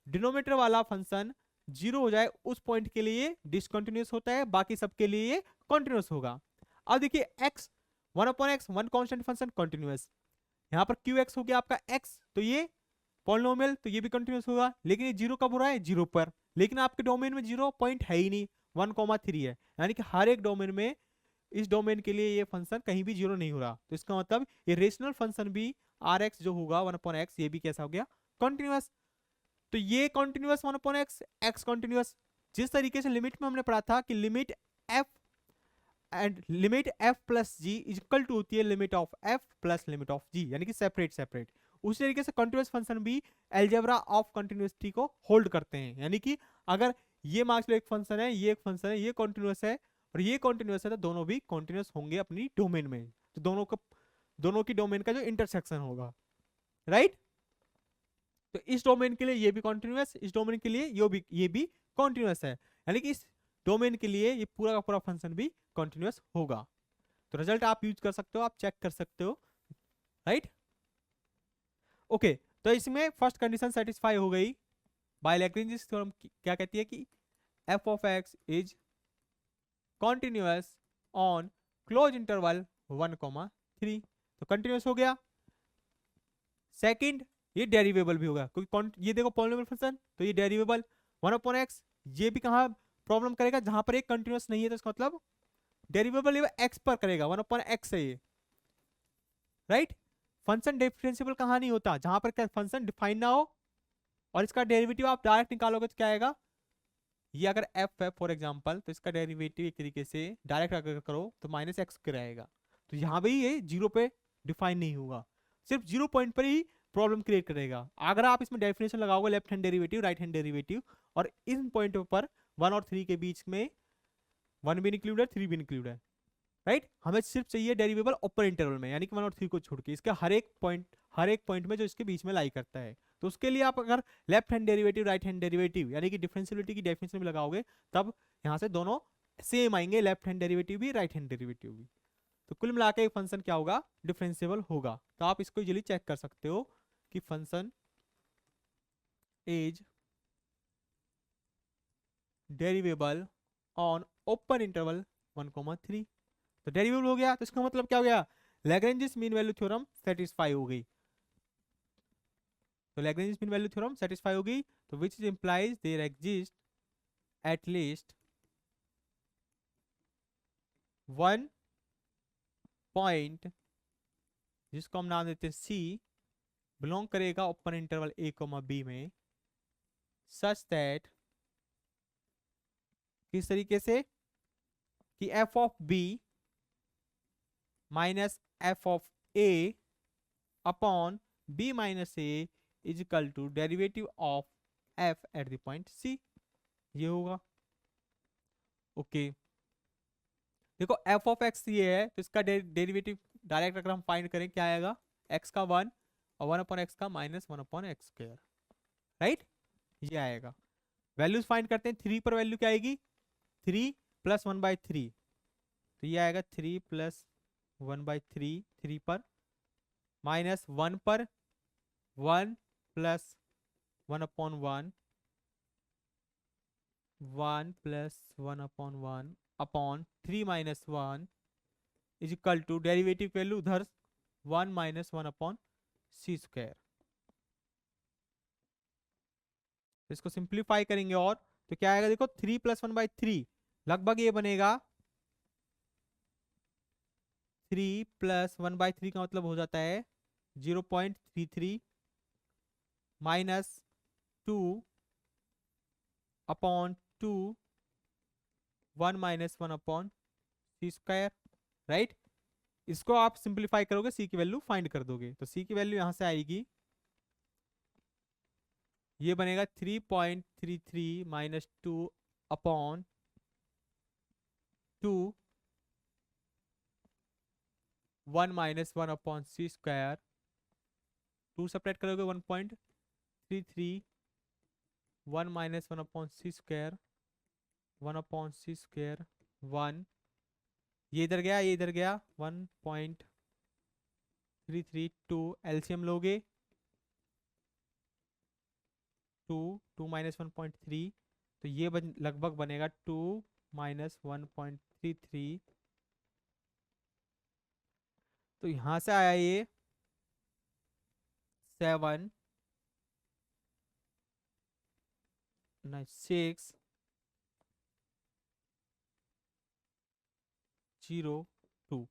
डिनोमिनेटर वाला फंक्शन जीरो हो जाए उस पॉइंट के लिए डिसकंटिन्यूअस होता है, बाकी सबके लिए ये कॉन्टिन्यूअस होगा। अब देखिए x, one upon x, one constant function continuous, यहाँ पर क्यू एक्स हो गया आपका एक्स, तो ये पॉलिनोमियल, तो ये भी कंटिन्यूअस होगा। लेकिन ये जीरो कब हो रहा है, जीरो पर, लेकिन आपके डोमेन में जीरो पॉइंट है ही नहीं, 1,3 है, यानी कि हर एक डोमेन में, इस डोमेन के लिए ये फंक्शन कहीं भी जीरो नहीं हो रहा। तो इसका मतलब ये रेशनल फंक्शन भी आर एक्स जो होगा वन अपॉन एक्स, ये भी कैसा हो गया, कॉन्टिन्यूअस। तो ये continuous one upon x, x continuous. जिस तरीके से लिमिट में हमने पढ़ा था कि limit f and limit f plus g is equal to होती है limit of f plus limit of g, यानी कि सेपरेट सेपरेट। उसी तरीके से कंटिन्यूअस फंक्शन भी अलजेब्रा ऑफ कंटिन्यूअसिटी को होल्ड करते हैं, यानी कि अगर ये मान लो एक फंक्शन है, ये एक फंक्शन है, ये कॉन्टिन्यूअस है और ये कॉन्टिन्यूअस है, तो दोनों भी कॉन्टिन्यूअस होंगे अपनी डोमेन में। तो दोनों की डोमेन का जो इंटरसेक्शन होगा, राइट। तो इस डोमेन के लिए ये भी कॉन्टिन्यूअस, इस डोमेन के लिए ये भी कॉन्टिन्यूअस है, यानी कि इस डोमेन के लिए ये पूरा का पूरा फंक्शन भी कॉन्टिन्यूअस होगा। तो रिजल्ट आप यूज कर सकते हो, आप चेक कर सकते हो, राइट। ओके, तो इसमें फर्स्ट कंडीशन सेटिस्फाई हो गई। बाय लैग्रेंज थ्योरम क्या कहती है कि F of x is continuous on close interval 1,3, तो कंटिन्यूअस हो गया। सेकंड, ये डेरिवेबल भी होगा, क्योंकि ये देखो पॉलिनोमियल फंक्शन, तो ये डेरिवेबल 1/x, ये भी कहां प्रॉब्लम करेगा, जहां पर एक कंटिन्यूअस नहीं है, तो इसका मतलब डेरिवेबल ये एक्स पर करेगा, 1/x है ये, राइट। फंक्शन डिफरेंशिएबल कहां नहीं होता, जहां पर फंक्शन डिफाइन ना हो और इसका डेरिवेटिव आप डायरेक्ट निकालोगे तो क्या आएगा, ये अगर f है फॉर एग्जांपल, तो इसका डेरिवेटिव एक तरीके से डायरेक्ट अगर करो तो माइनस एक्स रहेगा। तो यहाँ भी ये जीरो पे डिफाइन नहीं होगा, सिर्फ जीरो पॉइंट पर ही प्रॉब्लम क्रिएट करेगा। अगर आप इसमें डेफिनेशन लगाओगे left hand derivative, right hand derivative, और इन पॉइंट पर 1 और 3 के बीच में 1 भी इंक्लूड है, 3 भी इंक्लूड है, राइट। हमें सिर्फ चाहिए डेरिवेबल अपर इंटरवल में, यानी कि 1 और 3 को छोड़ के, इसका हर एक पॉइंट में जो इसके बीच में लाई करता है। तो उसके लिए आप अगर left hand derivative, right hand derivative, यानी कि डिफरेंशियलिटी की डेफिनेशन भी लगाओगे, तब यहाँ से दोनों सेम आएंगे, लेफ्ट हैंड डेरिवेटिव भी, राइट हैंड डेरिवेटिव भी। तो कुल मिला के फंक्शन क्या होगा, डिफरेंशिएबल होगा। तो आप इसको इजीली चेक कर सकते हो कि function is derivable on open interval 1,3। तो डेरिवेबल हो गया, तो इसका मतलब क्या हो गया, Lagrange's mean value theorem satisfy हो गई। तो Lagrange's mean value theorem satisfy हो गई, तो which implies there exist at least one point, जिसको हम नाम देते हैं सी, बिलोंग करेगा ओपन इंटरवल a, b में, सच दैट, किस तरीके से कि f of b minus f of a upon b minus a is equal to derivative of f at the point c, ये होगा। ओके, देखो f ऑफ x ये है, तो इसका डेरिवेटिव डायरेक्ट अगर हम फाइंड करें क्या आएगा, x का 1 और 1/x का माइनस 1/x², राइट, ये आएगा। वैल्यूज फाइंड करते हैं, 3 पर वैल्यू क्या आएगी, 3 प्लस 1/3, तो ये आएगा 3 प्लस 1/3, 3 पर, माइनस 1 पर 1 plus 1/1, 1 plus 1/1 upon 3 minus 1 is equal to derivative value उधर 1 माइनस 1/c²। इसको सिंप्लीफाई करेंगे और तो क्या आएगा, देखो 3 प्लस 1/3 लगभग ये बनेगा 3 प्लस 1/3 का मतलब हो जाता है 0.33 minus 2 upon 2, 1 minus 1/c², right. इसको आप सिंप्लीफाई करोगे, सी की वैल्यू फाइंड कर दोगे, तो सी की वैल्यू यहां से आएगी, ये बनेगा 3.33 minus 2 upon 2, 1 minus 1/c², 2 separate करोगे 1.33 1 माइनस 1/c² 1/c² 1, ये इधर गया ये इधर गया 1.332 एलसीएम लोगे 2 माइनस 1.3 तो ये लगभग बनेगा 2 माइनस 1.33 तो यहां से आया ये 7 6 0 2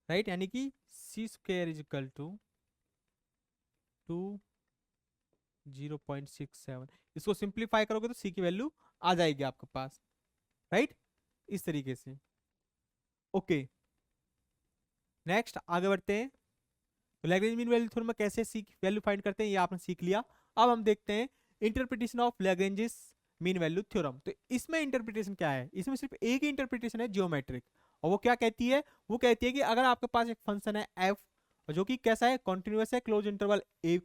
राइट, यानी कि c² इज इक्वल टू 0.67। इसको सिंप्लीफाई करोगे तो c की वैल्यू आ जाएगी आपके पास, राइट, इस तरीके से। ओके, नेक्स्ट आगे बढ़ते हैं। तो लैग्रेंज मीन वैल्यू थ्योरम में कैसे c की वैल्यू फाइंड करते हैं ये आपने सीख लिया। अब हम देखते हैं interpretation of Lagrange's mean value theorem. तो इसमें इंटरप्रिटेशन क्या है, इसमें सिर्फ एक ही इंटरप्रिटेशन है, जियोमेट्रिक। और वो क्या कहती है, वो कहती है कि अगर आपके पास एक फंक्शन है f जो कि कैसा है, कॉन्टिन्यूअस है क्लोज इंटरवल a,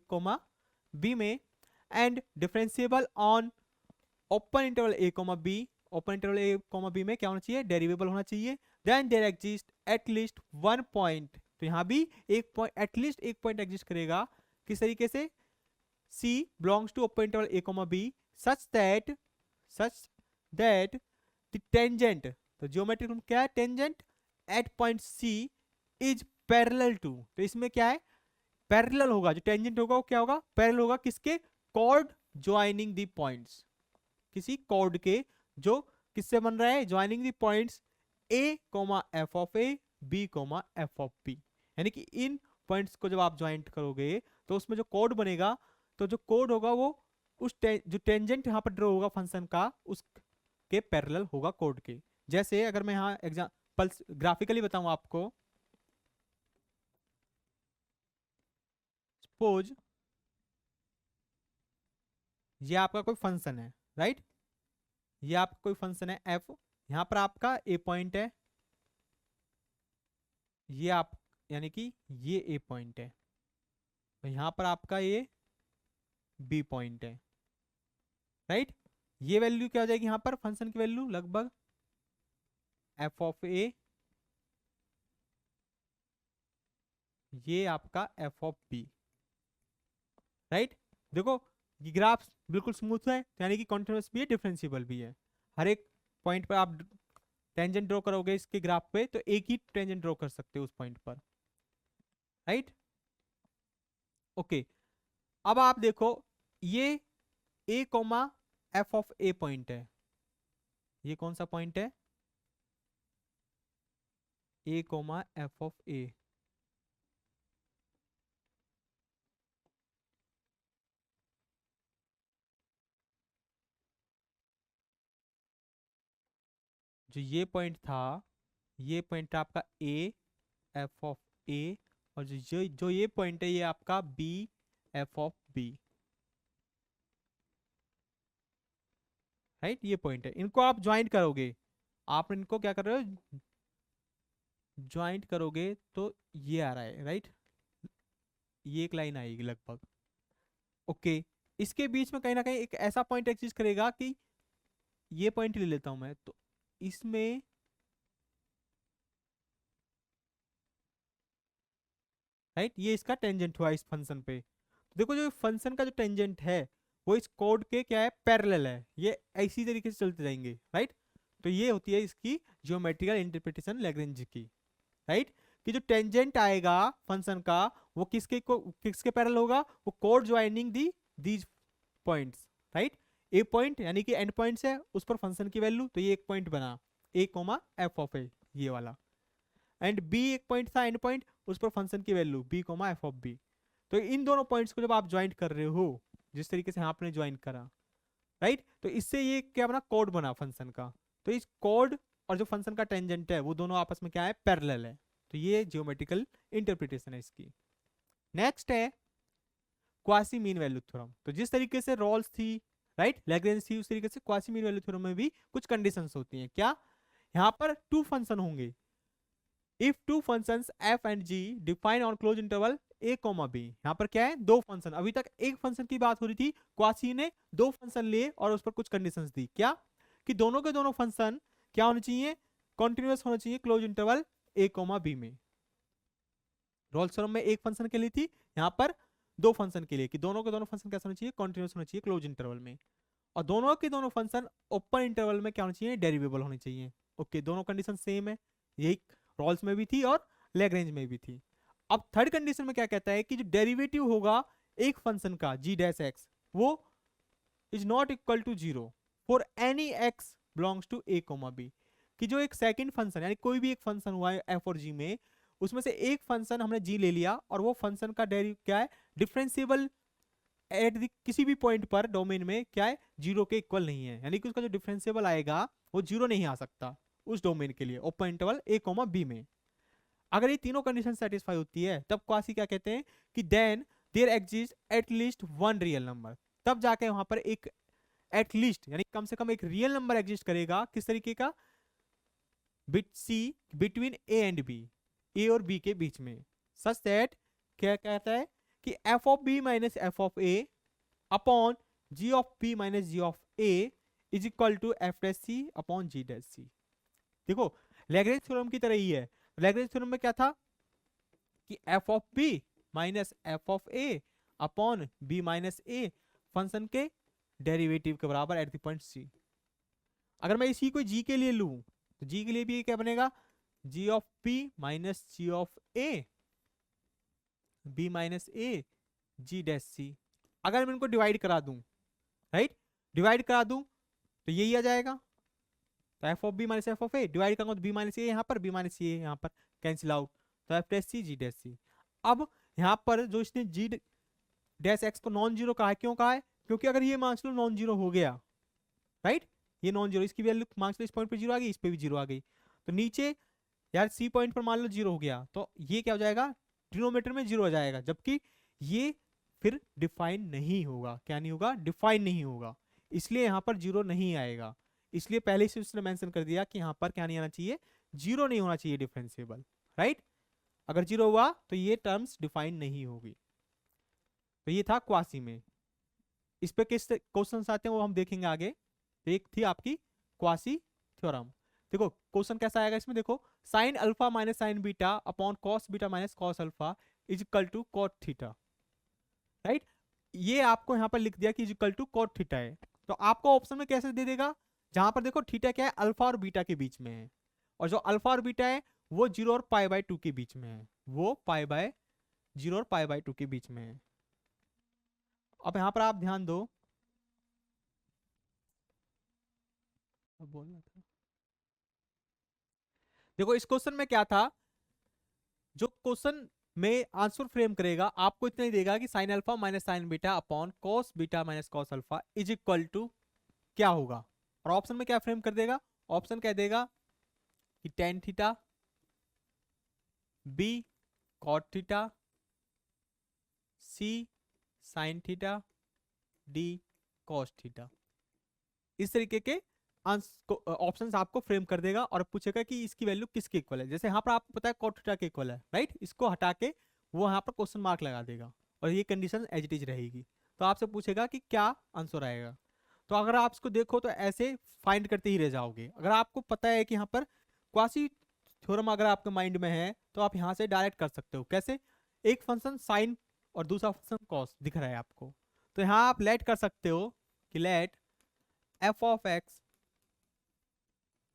b में, and differentiable on open interval a, b, open interval a, b में क्या होना चाहिए, डेरिवेबल होना चाहिए। Then there exist at least one point, तो यहाँ भी एक पॉइंट, एटलीस्ट एक पॉइंट एग्जिस्ट करेगा, किस तरीके से, c belongs to open interval a, b such that the tangent, तो ज्योमेट्रिक रूप क्या है, tangent at point c is parallel to, तो इसमें क्या है, पैरेलल होगा, जो टेंजेंट होगा वो क्या होगा, पैरेलल होगा किसके, कॉर्ड ज्वाइनिंग द पॉइंट्स, किसी कॉर्ड के जो किससे बन रहा है, joining the points a, f of a, b, f of b, यानी कि इन पॉइंट्स को जब आप ज्वाइंट करोगे तो उसमें जो कोड बनेगा, तो जो कोड होगा वो उस जो टेंजेंट यहाँ पर ड्रॉ होगा फंक्शन का उसके पैरेलल होगा कोड के। जैसे अगर मैं यहाँ एग्जांपल ग्राफिकली बताऊं आपको, सपोज ये आपका कोई फंक्शन है, राइट, ये आपका कोई फंक्शन है f, यहाँ पर आपका a पॉइंट है, ये आप यानी कि ये a पॉइंट है, तो यहाँ पर आपका ये b पॉइंट है, राइट। ये वैल्यू क्या हो जाएगी यहाँ पर फंक्शन की वैल्यू, लगभग f ऑफ a, ये आपका f ऑफ b, राइट। देखो ये ग्राफ बिल्कुल स्मूथ है, यानी कि कॉन्टिन्यूअस भी है, डिफरेंशिएबल भी है। हर एक पॉइंट पर आप टेंजेंट ड्रॉ करोगे इसके ग्राफ पे तो एक ही टेंजेंट ड्रॉ कर सकते हो उस पॉइंट पर, राइट। ओके, अब आप देखो ये a, f of a point है, ये कौन सा पॉइंट है, a, f ऑफ a, जो ये पॉइंट था, ये पॉइंट आपका a, f ऑफ a, और जो ये पॉइंट है ये आपका b, f of b, right. ये पॉइंट है, इनको आप ज्वाइंट करोगे, आप इनको क्या कर रहे हो, ज्वाइंट करोगे तो ये आ रहा है, राइट, ये एक लाइन आएगी लगभग। ओके, इसके बीच में कहीं ना कहीं एक ऐसा पॉइंट एग्जिस्ट करेगा कि ये पॉइंट ले लेता हूं मैं, तो इसमें राइट ये इसका टेंजेंट हुआ इस फंक्शन पे। तो देखो जो फंक्शन का जो टेंजेंट है वो इस कोड के क्या है, पैरेलल है, ये इसी तरीके से चलते जाएंगे, राइट। तो ये होती है इसकी ज्योमेट्रिकल इंटरप्रिटेशन लैग्रेंज की, राइट, कि जो टेंजेंट आएगा फंक्शन का वो किसके पैरेलल होगा, वो code joining these points, right. A point यानी कि एंड पॉइंट्स है, उस पर फंक्शन की वैल्यू, तो ये एक पॉइंट बना a, f ऑफ a, ये वाला, एंड b एक पॉइंट था एंड पॉइंट, उस पर फंक्शन की value b, f of b। तो इन दोनों पॉइंट्स को जब आप ज्वाइंट कर रहे हो जिस तरीके से आपने ज्वाइन करा, राइट, तो इससे ये क्या बना, कोड बना फंक्शन का। तो इस कोड और जो फंक्शन का टेंजेंट है वो दोनों आपस में क्या है, पैरेलल है। तो ये जियोमेट्रिकल इंटरप्रिटेशन है इसकी। नेक्स्ट है क्वासी मीन वैल्यू थ्योरम। तो जिस तरीके से रोल्स थी, राइट, लैग्रेंज थी, उस तरीके से क्वासी मीन वैल्यू थ्योरम में भी कुछ कंडीशंस होती हैं। क्या, यहाँ पर टू फंक्शन होंगे, if two functions f and g define on closed interval a comma b. यहाँ पर क्या है, दो फंक्शन, अभी तक एक फंक्शन की बात हो रही थी, क्वासी ने दो फंक्शन लिए और उस पर कुछ कंडीशंस दी। क्या, कि दोनों के दोनों फंक्शन क्या होने चाहिए, कॉन्टिन्यूअस होना चाहिए क्लोज इंटरवल ए कॉमा बी में। रोल्स थ्योरम में एक फंक्शन के लिए थी, यहाँ पर दो फंक्शन के लिए, कि दोनों के दोनों फंक्शन कैसे होना चाहिए, कॉन्टिन्यूअस होना चाहिए क्लोज इंटरवल में, और दोनों के दोनों फंक्शन ओपन इंटरवल में क्या होना चाहिए, डेरिवेबल होने चाहिए। ओके, दोनों कंडीशन सेम है, यही रोल्स में भी थी और लैग्रेंज में भी थी। अब थर्ड कंडीशन में क्या कहता है कि जो डेरिवेटिव होगा एक फंक्शन का जी डैश एक्स, वो is not equal to zero for any x belongs to a comma b. कि जो एक सेकंड फंक्शन यानी कोई भी एक फंक्शन हुआ है एफ और जी में, उसमें से एक फंक्शन हमने जी ले लिया और वो फंक्शन का डेरिव क्या है, डिफरेंशिएबल एट द किसी भी पॉइंट पर डोमेन में क्या है, जीरो के इक्वल नहीं है, यानी कि उसका जो डिफरेंशिएबल आएगा वो जीरो नहीं आ सकता उस डोमेन के लिए ओपन इंटरवल ए कॉमा बी में। अगर ये तीनों कंडीशन सेटिस्फाई होती है तब क्वासी क्या कहते हैं कि then there exist at least one real number. तब जाके वहां पर एक एटलीस्ट यानी कम से कम एक रियल नंबर एग्जिस्ट करेगा, किस तरीके का, bit c between A and b, a और बी के बीच में, सच दैट क्या कहता है कि F of b minus f of a upon g of b minus g of A is equal to f dash c upon g dash c. देखो लैग्रेंज थ्योरम की तरह ही है। लैग्रेंज थ्योरम में क्या था कि F of b minus f of a upon b minus a function के डेरिवेटिव के बराबर एट द पॉइंट सी। अगर मैं इसी को जी के लिए लूं तो जी के लिए भी क्या बनेगा, g of p minus g of a b minus a g dash c. अगर मैं इनको डिवाइड करा दूं, राइट, डिवाइड करा दूं तो यही आ जाएगा, तो F of b minus f of a divide करूंगा तो बी माइनस ए यहाँ पर, बी माइनस ए यहाँ पर कैंसिल आउट, तो एफ डैश सी जी डैश सी। अब यहाँ पर जो इसने जी डैश एक्स को नॉन जीरो कहा है, क्यों कहा है, क्योंकि अगर ये मान लो नॉन जीरो हो गया, राइट, ये नॉन जीरो, इसकी वैल्यू मान लो इस पॉइंट पे जीरो आ गई, इस पे भी जीरो आ गई, तो नीचे यार सी पॉइंट पर मान लो जीरो हो गया तो ये क्या हो जाएगा, डिनोमिनेटर में जीरो हो जाएगा, जबकि ये फिर डिफाइन नहीं होगा, क्या नहीं होगा, डिफाइन नहीं होगा, इसलिए यहाँ पर जीरो नहीं आएगा। इसलिए पहले से उसने मेंशन कर दिया कि यहाँ पर क्या नहीं आना चाहिए, जीरो नहीं होना चाहिए डिफरेंशिएबल, राइट। अगर जीरो हुआ तो ये टर्म्स डिफाइन नहीं होगी। तो ये था क्वासी में। इस पे किस क्वेश्चन आते हैं वो हम देखेंगे आगे। तो एक थी आपकी क्वासी थ्योरम। देखो क्वेश्चन कैसा आएगा इसमें, देखो sine alpha minus sine beta upon cos beta minus cos alpha is equal to cot theta, right. ये आपको यहाँ पर लिख दिया कि is equal to cot theta है, तो आपको ऑप्शन में कैसे दे देगा, जहां पर देखो थीटा क्या है, अल्फा और बीटा के बीच में है, और जो अल्फा और बीटा है वो जीरो और पाई बाय टू के बीच में है, वो पाई बाय जीरो और पाई बाय टू के बीच में है। अब यहां पर आप ध्यान दो, अब बोलना था, देखो इस क्वेश्चन में क्या था, जो क्वेश्चन में आंसर फ्रेम करेगा आपको इतना ही देगा कि sine alpha minus sine beta upon cos beta minus cos alpha is equal to क्या होगा, और ऑप्शन में क्या फ्रेम कर देगा, ऑप्शन कह देगा कि tan theta, b cot theta, c sine theta, d cos theta. इस तरीके के ऑप्शंस आपको फ्रेम कर देगा और पूछेगा कि इसकी वैल्यू किसके इक्वल है। जैसे यहाँ पर आपको पता है कॉट थीटा के इक्वल है, राइट, इसको हटा के वो यहाँ पर क्वेश्चन मार्क लगा देगा और ये कंडीशन एज इट इज रहेगी। तो आपसे पूछेगा कि क्या आंसर आएगा, तो अगर आप इसको देखो तो ऐसे फाइंड करते ही रह जाओगे। अगर आपको पता है कि यहाँ पर क्वासी थ्योरम अगर आपके माइंड में है तो आप यहाँ से डायरेक्ट कर सकते हो। कैसे, एक फंक्शन साइन और दूसरा फंक्शन कॉस दिख रहा है आपको, तो यहाँ आप लेट कर सकते हो कि let f of x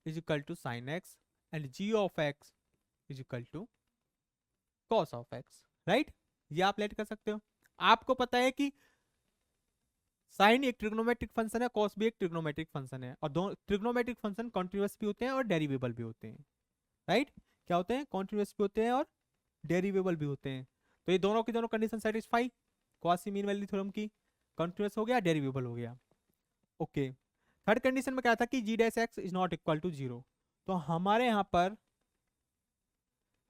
is equal to sin x and g of x is equal to cos of x, right, ये आप लेट कर सकते हो। आपको पता है कि साइन एक ट्रिग्नोमेट्रिक फंक्शन है, कॉस भी एक ट्रिग्नोमेट्रिक फंक्शन है, और दोनों ट्रिग्नोमेट्रिक फंक्शन कॉन्टिन्यूअस भी होते हैं और डेरिवेबल भी होते हैं, राइट, क्या होते हैं, कॉन्टिन्यूअस भी होते हैं और डेरिवेबल भी होते हैं। तो ये दोनों की दोनों condition satisfy, quasi mean value theorem की, कॉन्टिन्यूअस हो गया, डेरिवेबल हो गया। ओके, थर्ड कंडीशन में क्या था कि g dash x is not equal to zero, तो हमारे यहां पर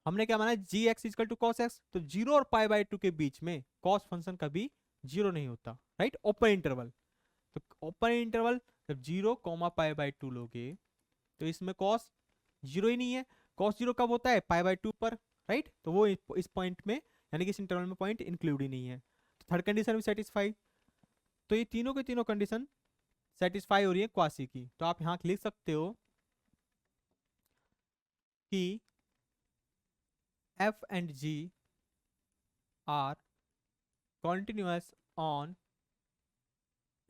हमने क्या माना, g x is equal to cos x, तो जीरो और पाई बाय टू के बीच में कॉस फंक्शन कभी जीरो नहीं होता, राइट, ओपन इंटरवल। तो ओपन इंटरवल जब zero comma pi by two लोगे तो इसमें कॉस जीरो ही नहीं है, कॉस जीरो कब होता है, पाई बाय टू पर, राइट, तो वो इस पॉइंट में यानी कि इस इंटरवल में पॉइंट इंक्लूड ही नहीं है, तो थर्ड कंडीशन भी सेटिस्फाई। तो ये तीनों के तीनों कंडीशन सेटिस्फाई हो रही है क्वासी की। तो आप यहाँ लिख सकते हो कि f and g are continuous on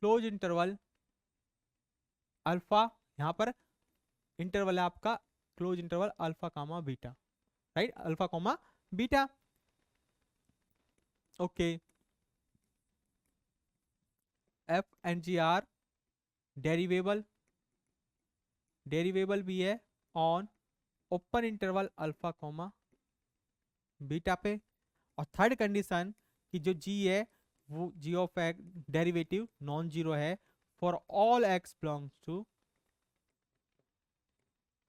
close interval alpha, यहाँ पर इंटरवल है आपका closed interval alpha comma beta, right, alpha comma beta. Okay, f and g are derivable, derivable भी है on open interval alpha comma beta पे। और थर्ड कंडीशन कि जो जी है वो g of x derivative non zero है for all x belongs to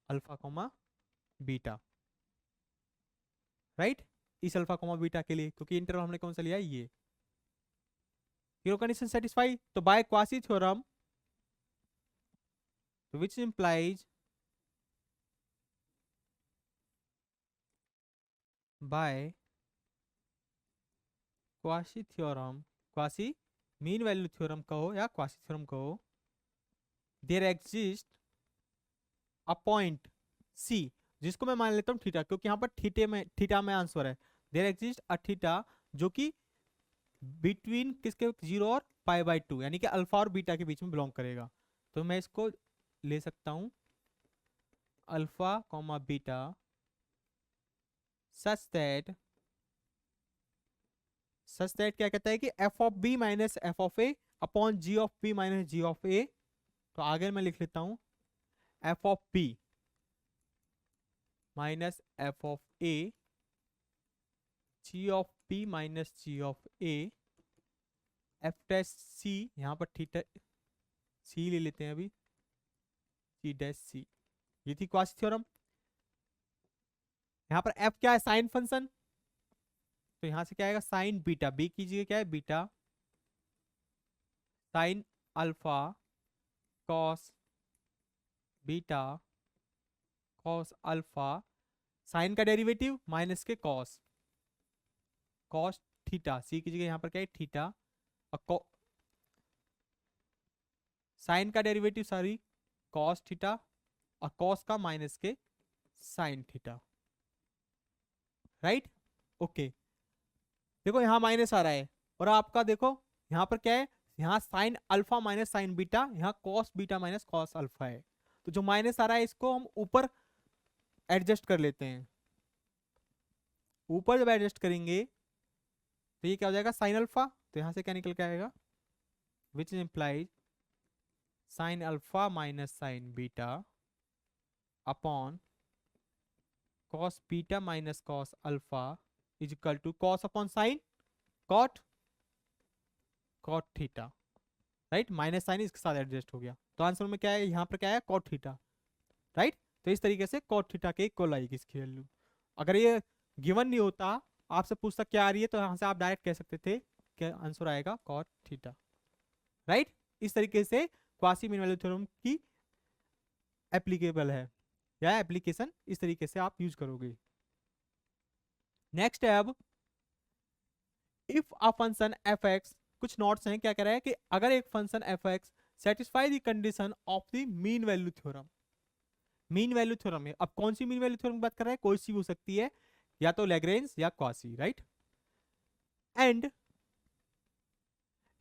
alpha comma beta, right, इस अल्फा कोमा बीटा के लिए, क्योंकि इंटरवल हमने कौन सा लिया है, ये। तीनों कंडीशन सेटिस्फाई, तो by Cauchy theorem which implies by Cauchy theorem, Cauchy mean value theorem कहो या क्वासी थ्योरम कहो, there exist a point c, जिसको मैं मान लेता हूँ थीटा, क्योंकि यहाँ पर थीटा में आंसर है। देयर एग्जिस्ट अ थीटा जो कि बिटवीन किसके, 0 और π/2, यानी कि अल्फा और बीटा के बीच में बिलोंग करेगा। तो मैं इसको ले सकता हूं alpha comma beta such that क्या कहता है कि F of b minus f of a upon g of b minus g of a. तो आगे मैं लिख लेता हूं f of b minus f of a g of b minus g of A f dash c, यहां पर थीटा सी ले लेते हैं अभी, सी डैश सी। ये थी क्वासी थ्योरम। यहां पर एफ क्या है, साइन फंक्शन, तो यहां से क्या आएगा साइन बीटा, बी कीजिए क्या है beta, sine alpha cos beta cos alpha, sine का डेरिवेटिव माइनस के कॉस, कॉस थीटा, सी कीजिएगा यहाँ पर क्या है थीटा, और साइन का डेरिवेटिव सॉरी कॉस थीटा, और कॉस का माइनस के साइन थीटा, राइट। ओके, देखो यहाँ माइनस आ रहा है, और आपका देखो यहाँ पर क्या है, यहाँ sine alpha minus sine beta, यहाँ cos beta minus cos alpha है। तो जो माइनस आ रहा है इसको हम ऊपर एडजस्ट कर लेते हैं, ऊपर जब एडजस्ट करेंगे तो ये क्या हो जाएगा साइन अल्फा, तो यहां से क्या निकल के आएगा which implies sine alpha minus sine beta upon cos beta minus cos alpha is equal to cos upon sine cot, cot theta, right, minus sine इसके साथ एडजस्ट हो गया। तो आंसर में क्या है, यहाँ पर क्या है कॉट थीटा, राइट। तो इस तरीके से कॉट थीटा के इक्वल आएगी इसकी वैल्यू। अगर ये गिवन नहीं होता, आपसे पूछता क्या आ रही है, तो यहाँ से आप डायरेक्ट कह सकते थे कि आंसर आएगा कॉट थीटा, राइट। इस तरीके से क्वासी मीन वैल्यू थ्योरम की एप्लीकेबल है, या एप्लीकेशन इस तरीके से आप यूज करोगे। नेक्स्ट है अब if a function F x, कुछ नोट्स हैं, क्या कह रहा है कि अगर एक function F x satisfy the condition of the mean value theorem, mean value theorem है, अब कौन सी मीन वैल्यू थ्योरम की बात कर रहा है, कोई सी हो सकती है, या तो लैग्रेंज या Cauchy, right. And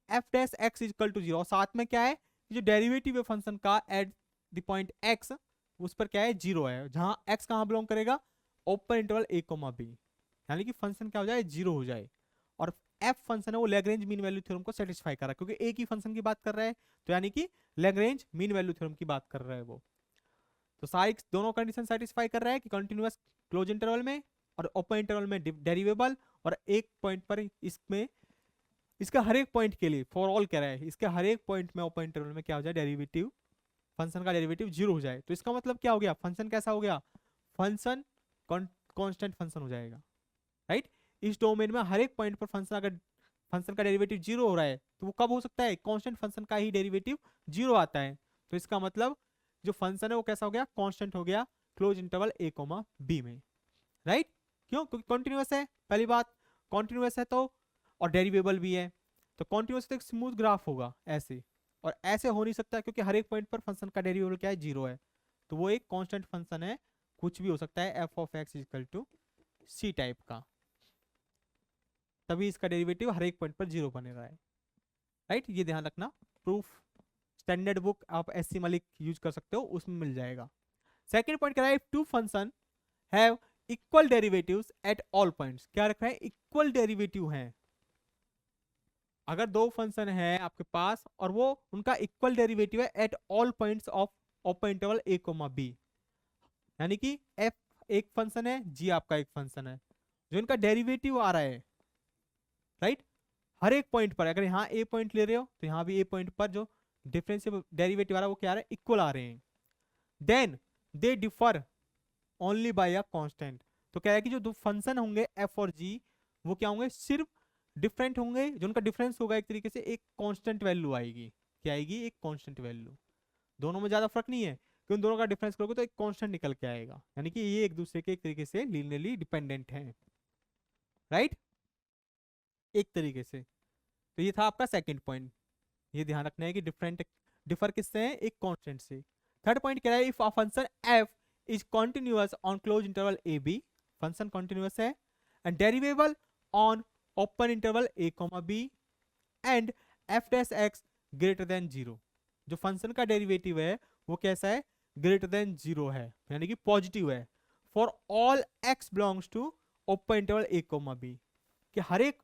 f dash x equal to 0, साथ में क्या है जो डेरिवेटिव है फंक्शन का एट द पॉइंट एक्स, उस पर क्या है 0 है, जहां एक्स कहां बिलोंग करेगा ओपन इंटरवल ए कोमा बी, यानी कि फंक्शन क्या हो जाए 0 हो जाए। और एफ फंक्शन है वो लैग्रेंज मीन वैल्यू थ्योरम को सेटिस्फाई कर रहा है, क्योंकि एक ही फंक्शन की बात कर रहा है, तो यानी कि लैग्रेंज मीन वैल्यू थ्योरम की बात कर रहा है वो। तो सारी दोनों कंडीशन सेटिस्फाई कर रहा है कि कंटिन्यूअस क्लोज इंटरवल में और ओपन इंटरवल में डेरिवेबल, और एक पॉइंट पर इसमें इसका हर एक पॉइंट के लिए फॉर ऑल कह रहा है, इसके हर एक पॉइंट में ओपन इंटरवल में क्या हो जाए डेरिवेटिव, फंक्शन का डेरिवेटिव 0 हो जाए। तो इसका मतलब क्या हो गया, फंक्शन कैसा हो गया, फंक्शन कांस्टेंट फंक्शन हो जाएगा, राइट। इस डोमेन में हर एक पॉइंट पर फंक्शन, अगर फंक्शन का डेरिवेटिव 0 हो रहा है तो वो कब हो सकता है, कांस्टेंट फंक्शन का ही डेरिवेटिव 0 आता है। तो इसका मतलब जो फंक्शन है वो कैसा हो गया, कांस्टेंट हो गया क्लोज इंटरवल ए कोमा बी में, राइट। क्यों, क्योंकि कंटिन्यूअस है, पहली बात। कॉन्टिन्यूस है तो, और डेरिवेबल भी है, तो कॉन्टिन्यूस तो एक स्मूथ ग्राफ होगा ऐसे, और ऐसे हो नहीं सकता क्योंकि हर एक पॉइंट पर फंक्शन का डेरिवेबल क्या है, 0 है, तो वो एक कांस्टेंट फंक्शन है, कुछ भी हो सकता है, f of x equal to c type का, तभी इसका डेरिवेटिव हर एक पॉइंट पर 0 बनेगा है, राइट। ये ध्यान रखना, प्रूफ स्टैंडर्ड बुक आप एससी मलिक यूज कर सकते हो, उसमें मिल जाएगा। सेकंड पॉइंट क्या है, two function have equal derivatives at all points, क्या रख रहा है, इक्वल डेरिवेटिव हैं। अगर दो फंक्शन है आपके पास और वो उनका इक्वल डेरिवेटिव है eight all points of open interval a, b, यानी कि f एक फंक्शन है, g आपका एक फंक्शन है, जो इनका डेरिवेटिव आ रहा है, राइट, हर एक पॉइंट पर, अगर यहाँ a पॉइंट ले रहे हो तो यहाँ भी a पॉइंट पर जो डिफरेंशियल डेरिवेटिव आ रहा है वो क्या आ रहा है, इक्वल आ रहे हैं, then they differ only by a constant. तो क्या है कि जो दो फंक्शन होंगे f और g वो क्या होंगे, सिर्फ डिफरेंट होंगे, जो उनका डिफरेंस होगा एक तरीके से एक कांस्टेंट वैल्यू आएगी, क्या आएगी, एक कांस्टेंट वैल्यू, दोनों में ज्यादा फर्क नहीं है कि उन दोनों का डिफरेंस करोगे तो एक कांस्टेंट निकल के आएगा, यानी कि ये एक दूसरे के एक तरीके से लीनियरली डिपेंडेंट हैं, राइट, एक तरीके से। तो ये था आपका सेकंड पॉइंट, ये ध्यान रखना है कि डिफर किससे है, एक कांस्टेंट से। थर्ड पॉइंट क्या है, if a function f is continuous on close interval a b, function continuous है, and derivable on open interval a, b, and f dash x greater than 0, जो फंक्शन का डेरिवेटिव है वो कैसा है, ग्रेटर देन 0 है, यानी कि पॉजिटिव है, for all x belongs to open interval a, b, कि हर एक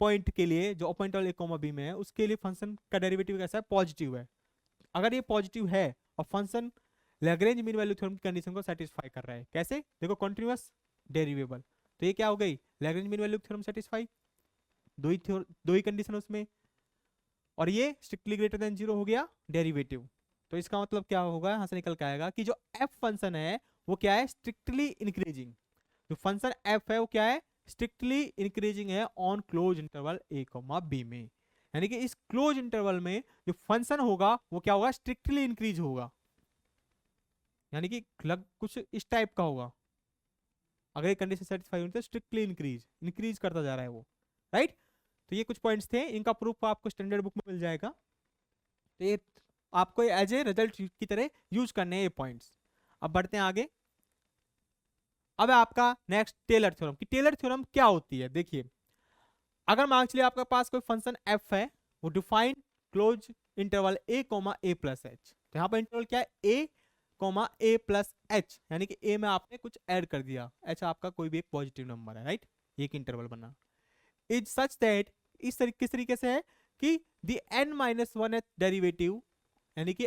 पॉइंट के लिए जो ओपन इंटरवल a, b में है उसके लिए फंक्शन का डेरिवेटिव कैसा है, पॉजिटिव है। अगर ये पॉजिटिव है और function Lagrange mean value theorem की कंडीशन को सेटिस्फाई कर रहा है, कैसे, देखो कॉन्टिन्यूअस डेरिवेबल, तो ये क्या हो गई, Lagrange mean value theorem satisfy, दो ही कंडीशन उसमें, और ये स्ट्रिक्टली ग्रेटर देन 0 हो गया डेरिवेटिव। तो इसका मतलब क्या होगा, यहां से निकल के आएगा कि जो f फंक्शन है वो क्या है, स्ट्रिक्टली इंक्रीजिंग, जो फंक्शन f है वो क्या है, स्ट्रिक्टली इंक्रीजिंग है on close interval a, b में, यानी कि इस क्लोज इंटरवल में जो फंक्शन होगा वो क्या होगा, स्ट्रिक्टली इंक्रीज होगा, यानी कि कुछ इस टाइप का होगा, अगर ये कंडीशन सेटिस्फाई होती है तो स्ट्रिक्टली इंक्रीज करता जा रहा है वो, राइट। तो ये कुछ पॉइंट्स थे, इनका प्रूफ आपको स्टैंडर्ड बुक में मिल जाएगा, तो ये आपको एज ए रिजल्ट की तरह यूज करने हैं ये पॉइंट्स। अब बढ़ते हैं आगे, अब है आपका नेक्स्ट टेलर थ्योरम, कि टेलर थ्योरम क्या होती है। देखिए, अगर मान चलिए आपके पास कोई फंक्शन f है, वो defined close interval a, a plus h, तो यहाँ पर इंटरवल क्या है, a, a प्लस h, यानी कि a में आपने कुछ ऐड कर दिया, h आपका कोई भी एक पॉजिटिव नंबर है, राइट, एक इंटरवल बना, इज सच दैट, किस तरीके से है कि द n-1th डेरिवेटिव, यानी कि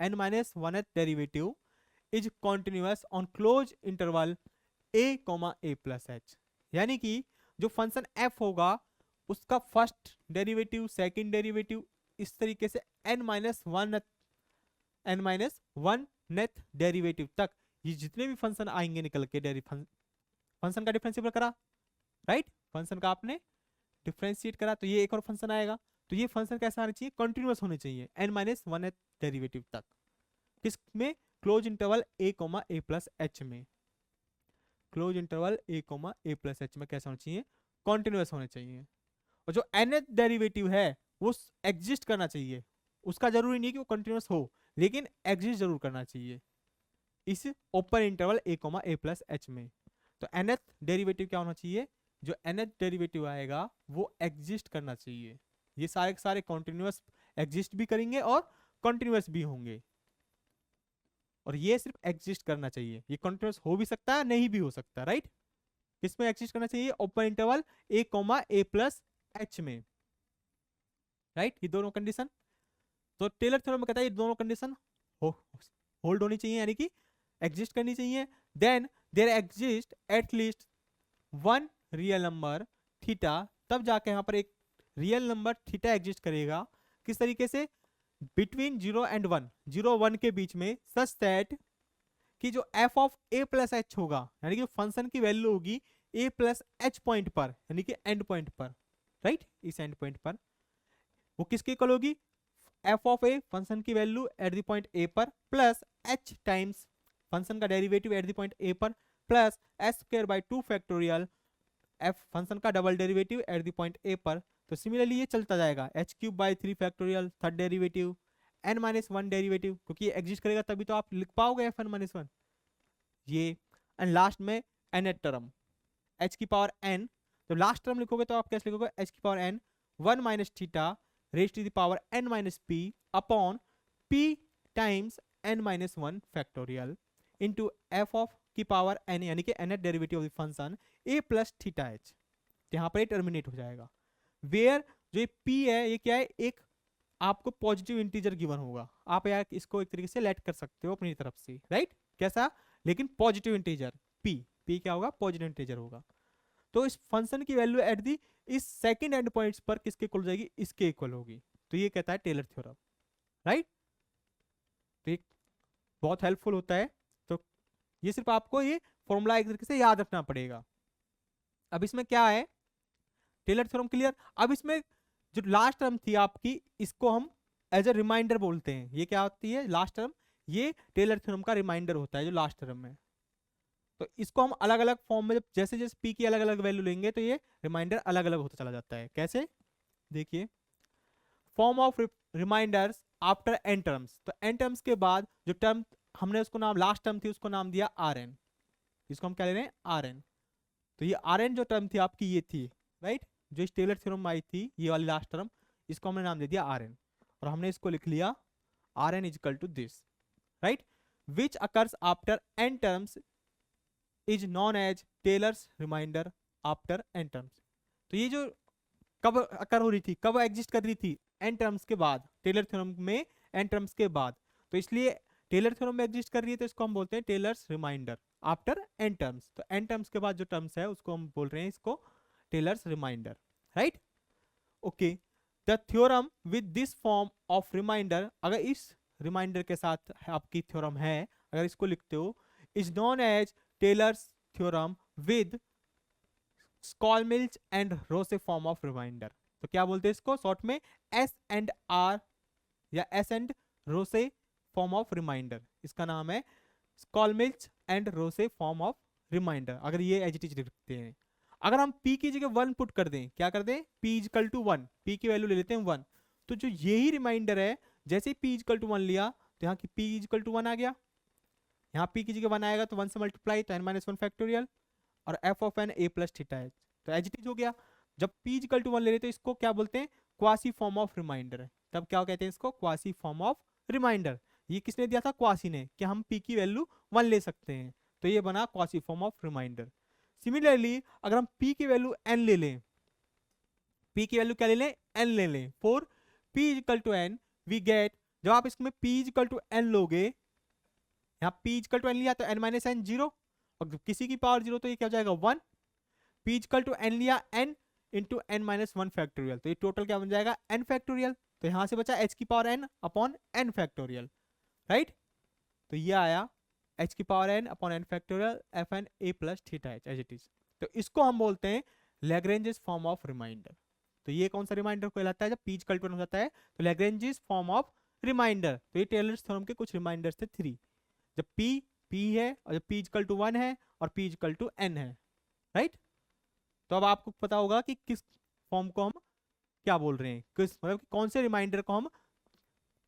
n-1th derivative is continuous on close interval a, a plus h, यानी कि जो फंक्शन f होगा उसका फर्स्ट डेरिवेटिव, सेकंड डेरिवेटिव, इस तरीके से n-1th डेरिवेटिव तक ये जितने भी फंक्शन आएंगे निकल के फंक्शन का डिफरेंशिएबल करा, राइट, फंक्शन का आपने डिफरेंशिएट करा, तो ये एक और फंक्शन आएगा, तो ये फंक्शन कैसा आना चाहिए, कंटिन्यूअस होने चाहिए n-1th डेरिवेटिव तक, किस में, close interval a, a plus h में, close interval a, a plus h में कैसा होना चाहिए, कॉन्टिन्यूअस होने चाहिए, और जो nth डेरिवेटिव है वो एग्जिस्ट करना चाहिए, उसका जरूरी नहीं कि वो कंटिन्यूअस हो, लेकिन एग्जिस्ट जरूर करना चाहिए इस open interval a, a plus h में। तो nth डेरिवेटिव क्या होना चाहिए, जो nth डेरिवेटिव आएगा वो एग्जिस्ट करना चाहिए, ये सारे के सारे कॉन्टिन्यूअस एग्जिस्ट भी करेंगे और कॉन्टिन्यूअस भी होंगे, और ये सिर्फ एग्जिस्ट करना चाहिए, ये कॉन्टिन्यूअस हो भी सकता है नहीं भी हो सकता, राइट, किसमें एग्जिस्ट करना चाहिए, open interval a, a plus h में, राइट, ये दोनों कंडीशन। तो टेलर थ्योरम में कहता है ये दोनों कंडीशन होल्ड होनी चाहिए, यानी कि एग्जिस्ट करनी चाहिए, then there exist at least one real number theta, तब जाके यहाँ पर एक रियल नंबर थीटा एग्जिस्ट करेगा, किस तरीके से, बिटवीन 0 एंड 1, 0 1 के बीच में, सच दैट कि जो f of a plus h होगा, यानी कि फंक्शन की वैल्यू होगी a प्लस h पॉइंट पर, यानी कि एंड पॉइंट पर, राइट, इस एंड पॉइंट पर वो किसकी इक्वल होगी, f ऑफ a फंक्शन की value at the point a पर, प्लस h टाइम्स फंक्शन का derivative at the point a पर, plus s square by 2 factorial f function का double derivative at the point a पर, तो सिमिलरली ये चलता जाएगा h³/3 third derivative, n-1 derivative, क्योंकि ये एग्जिस्ट करेगा तभी तो आप लिख पाओगे fn-1 ये, एंड लास्ट में nth टर्म h⁻n, तो लास्ट टर्म लिखोगे तो आप कैसे लिखोगे h⁻n 1 - theta raise to the power n-p upon p times n-1 factorial into f of की पावर n, यानी कि nth derivative of the function a plus theta h, यहाँ पर ये टर्मिनेट हो जाएगा। वेयर जो ये p है ये क्या है, एक आपको पॉजिटिव इंटीजर गिवन होगा, आप यार इसको एक तरीके से लेट कर सकते हो अपनी तरफ से, राइट, कैसा, लेकिन पॉजिटिव इंटीजर p क्या होगा, पॉजिटिव इंटीजर होगा। तो इस फंक्शन की वैल्यू एट दी इस सेकंड एंड पॉइंट्स पर किसके इक्वल हो जाएगी, इसके इक्वल होगी। तो ये कहता है टेलर थ्योरम, राइट। तो ये बहुत हेल्पफुल होता है, तो ये सिर्फ आपको ये फॉर्मूला एक तरीके से याद रखना पड़ेगा। अब इसमें क्या है, टेलर थ्योरम क्लियर। अब इसमें जो लास्ट टर्म थी आपकी, इसको हम एज ए रिमाइंडर बोलते हैं। ये क्या होती है लास्ट टर्म, ये टेलर थ्योरम का रिमाइंडर होता है जो लास्ट टर्म है। तो इसको हम अलग अलग फॉर्म में, जब जैसे जैसे p की अलग अलग वैल्यू लेंगे तो ये रिमाइंडर अलग अलग होता चला जाता है। कैसे, देखिए, form of remainders after n terms, तो n टर्म्स के बाद जो टर्म हमने उसको नाम लास्ट टर्म थी उसको नाम दिया rn, इसको हम क्या ले रहे हैं rn। तो ये rn जो टर्म थी आपकी ये थी, राइट, जो इस टेलर थ्योरम में आई थी ये वाली लास्ट टर्म, इसको हमने नाम दे दिया rn, और हमने इसको लिख लिया rn is equal to this, right, which occurs after n terms is known as Taylor's remainder after n terms. तो ये जो कब अकर हो रही थी, कब एग्जिस्ट कर रही थी, n टर्म्स के बाद, टेलर थ्योरम में n टर्म्स के बाद, तो इसलिए टेलर थ्योरम में एग्जिस्ट कर रही है तो इसको हम बोलते हैं Taylor's remainder after n terms. तो n टर्म्स के बाद जो टर्म्स है उसको हम बोल रहे हैं इसको Taylor's remainder, right. Okay, the theorem with this form of remainder, अगर इस रिमाइंडर के साथ आपकी थ्योरम है, अगर इसको लिखते हो, is known as Taylor's theorem with Schlomilch and Roche form of remainder. तो क्या बोलते हैं इसको शॉर्ट में, एस एंड आर या S and Roche form of remainder, इसका नाम है Schlomilch and Roche form of remainder. अगर ये एज इट इज लिखते हैं, अगर हम p की जगह 1 पुट कर दें, क्या कर दें, p इक्वल टू 1, p की वैल्यू ले लेते हैं 1, तो जो यही रिमाइंडर है, जैसे p इक्वल टू 1 लिया तो यहाँ की p इक्वल टू 1 आ गया, यहाँ p की जगह 1 आएगा तो 1 से मल्टीप्लाई तो n-1 फैक्टोरियल, और f of n a plus theta h, तो एज इट इज हो गया। जब p इक्वल टू 1 ले रहे तो इसको क्या बोलते हैं, क्वासी फॉर्म ऑफ रिमाइंडर है, तब क्या कहते हैं इसको, क्वासी फॉर्म ऑफ रिमाइंडर। ये किसने दिया था, क्वासी ने, कि हम p की वैल्यू 1 ले सकते हैं, तो ये बना Cauchy form of remainder. Similarly अगर हम p की वैल्यू n ले लें, p की वैल्यू क्या ले लें, n ले लें, for p equal to n we get, जब आप इसमें p इक्वल टू n लोगे, यहाँ p इक्वल टू n लिया तो n-n 0, और किसी की पावर 0 तो ये क्या हो जाएगा 1, p इक्वल टू n लिया n इंटू n-1 फैक्टोरियल, तो ये टोटल क्या बन जाएगा n फैक्टोरियल, तो यहाँ से बचा h की power n upon n factorial, right. तो ये आया h की power n upon n factorial fn a plus theta h as it is. तो इसको हम बोलते हैं लैग्रेंजेस फॉर्म ऑफ रिमाइंडर। तो ये कौन सा रिमाइंडर कहलाता है, जब p इक्वल टू 1 हो जाता है तो लैग्रेंजेस फॉर्म ऑफ रिमाइंडर। तो ये टेलर्स थ्योरम के कुछ रिमाइंडर्स थे 3, जब p है और जब p इक्वल टू 1 है और p इक्वल टू n है, राइट। तो अब आपको पता होगा कि किस फॉर्म को हम क्या बोल रहे हैं, किस मतलब कौन से रिमाइंडर को हम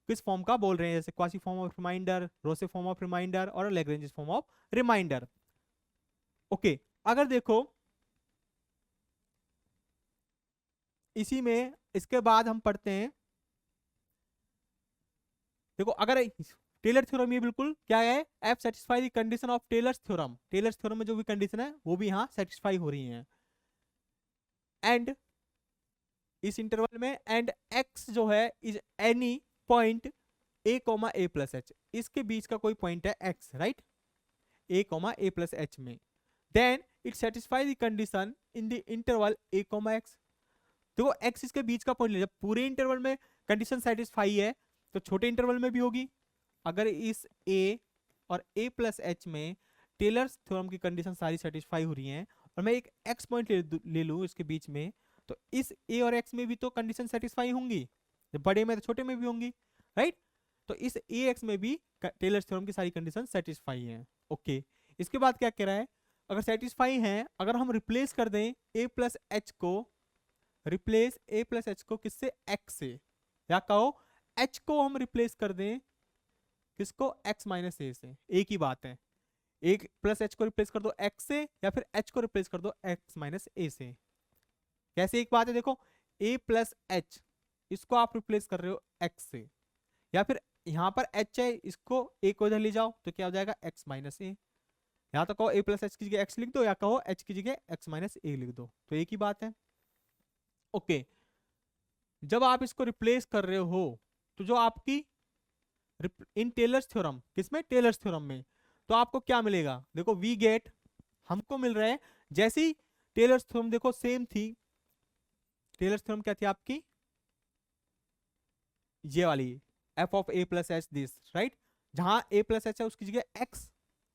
किस फॉर्म का बोल रहे हैं, जैसे Cauchy form of remainder, Roche form of remainder और Lagrange's form of remainder. Okay, अगर देखो इसी में इसके बाद हम पढ़ते हैं, देखो अगर टेलर थ्योरम ये बिल्कुल क्या है, f satisfy the condition of Taylor's theorem, Taylor's theorem में जो भी कंडीशन है वो भी यहाँ सेटिस्फाई हो रही है, एंड इस इंटरवल में एंड x जो है is any point a, plus h, इसके बीच का कोई पॉइंट है x, right, a, plus h में, then it satisfy the condition in the interval a, x। देखो x इसके बीच का पॉइंट ले, जब पूरे इंटरवल में कंडीशन सेटिस्फाई है तो छोटे इंटरवल में भी होगी। अगर इस a और a प्लस h में टेलर्स थ्योरम की कंडीशन सारी सेटिस्फाई हो रही हैं और मैं एक x पॉइंट ले लूँ इसके बीच में, तो इस a और x में भी तो कंडीशन सेटिस्फाई होंगी, जब बड़े में तो छोटे में भी होंगी, राइट। तो इस ax में भी टेलर्स थ्योरम की सारी कंडीशन सेटिस्फाई हैं। ओके, इसके बाद क्या कह रहा है, अगर सेटिस्फाई हैं, अगर हम रिप्लेस कर दें a प्लस एच को, रिप्लेस a प्लस एच को किससे, x से, या कहो h को हम रिप्लेस कर दें किसको, x माइनस a से, एक ही बात है। एक प्लस एच को रिप्लेस कर दो x से, या फिर h को रिप्लेस कर दो x माइनस a से। कैसे एक बात है, देखो a प्लस एच, इसको आप रिप्लेस कर रहे हो x से, या फिर यहाँ पर h है, इसको a को इधर ले जाओ तो क्या हो जाएगा, x माइनस a। यहाँ तो कहो a प्लस एच की जगह x लिख दो, या कहो h की जगह x माइनस a लिख दो, तो एक ही बात है। ओके, जब आप इसको रिप्लेस कर रहे हो तो जो आपकी इन टेलर्स थ्योरम, किसमें, टेलर्स थ्योरम में, तो आपको क्या मिलेगा, देखो वी गेट, हमको मिल रहा है जैसी टेलर्स थ्योरम देखो सेम थी। टेलर्स थ्योरम क्या थी आपकी, ये वाली, F of A plus H this, right. जहां ए प्लस एच है उसकी जगह एक्स,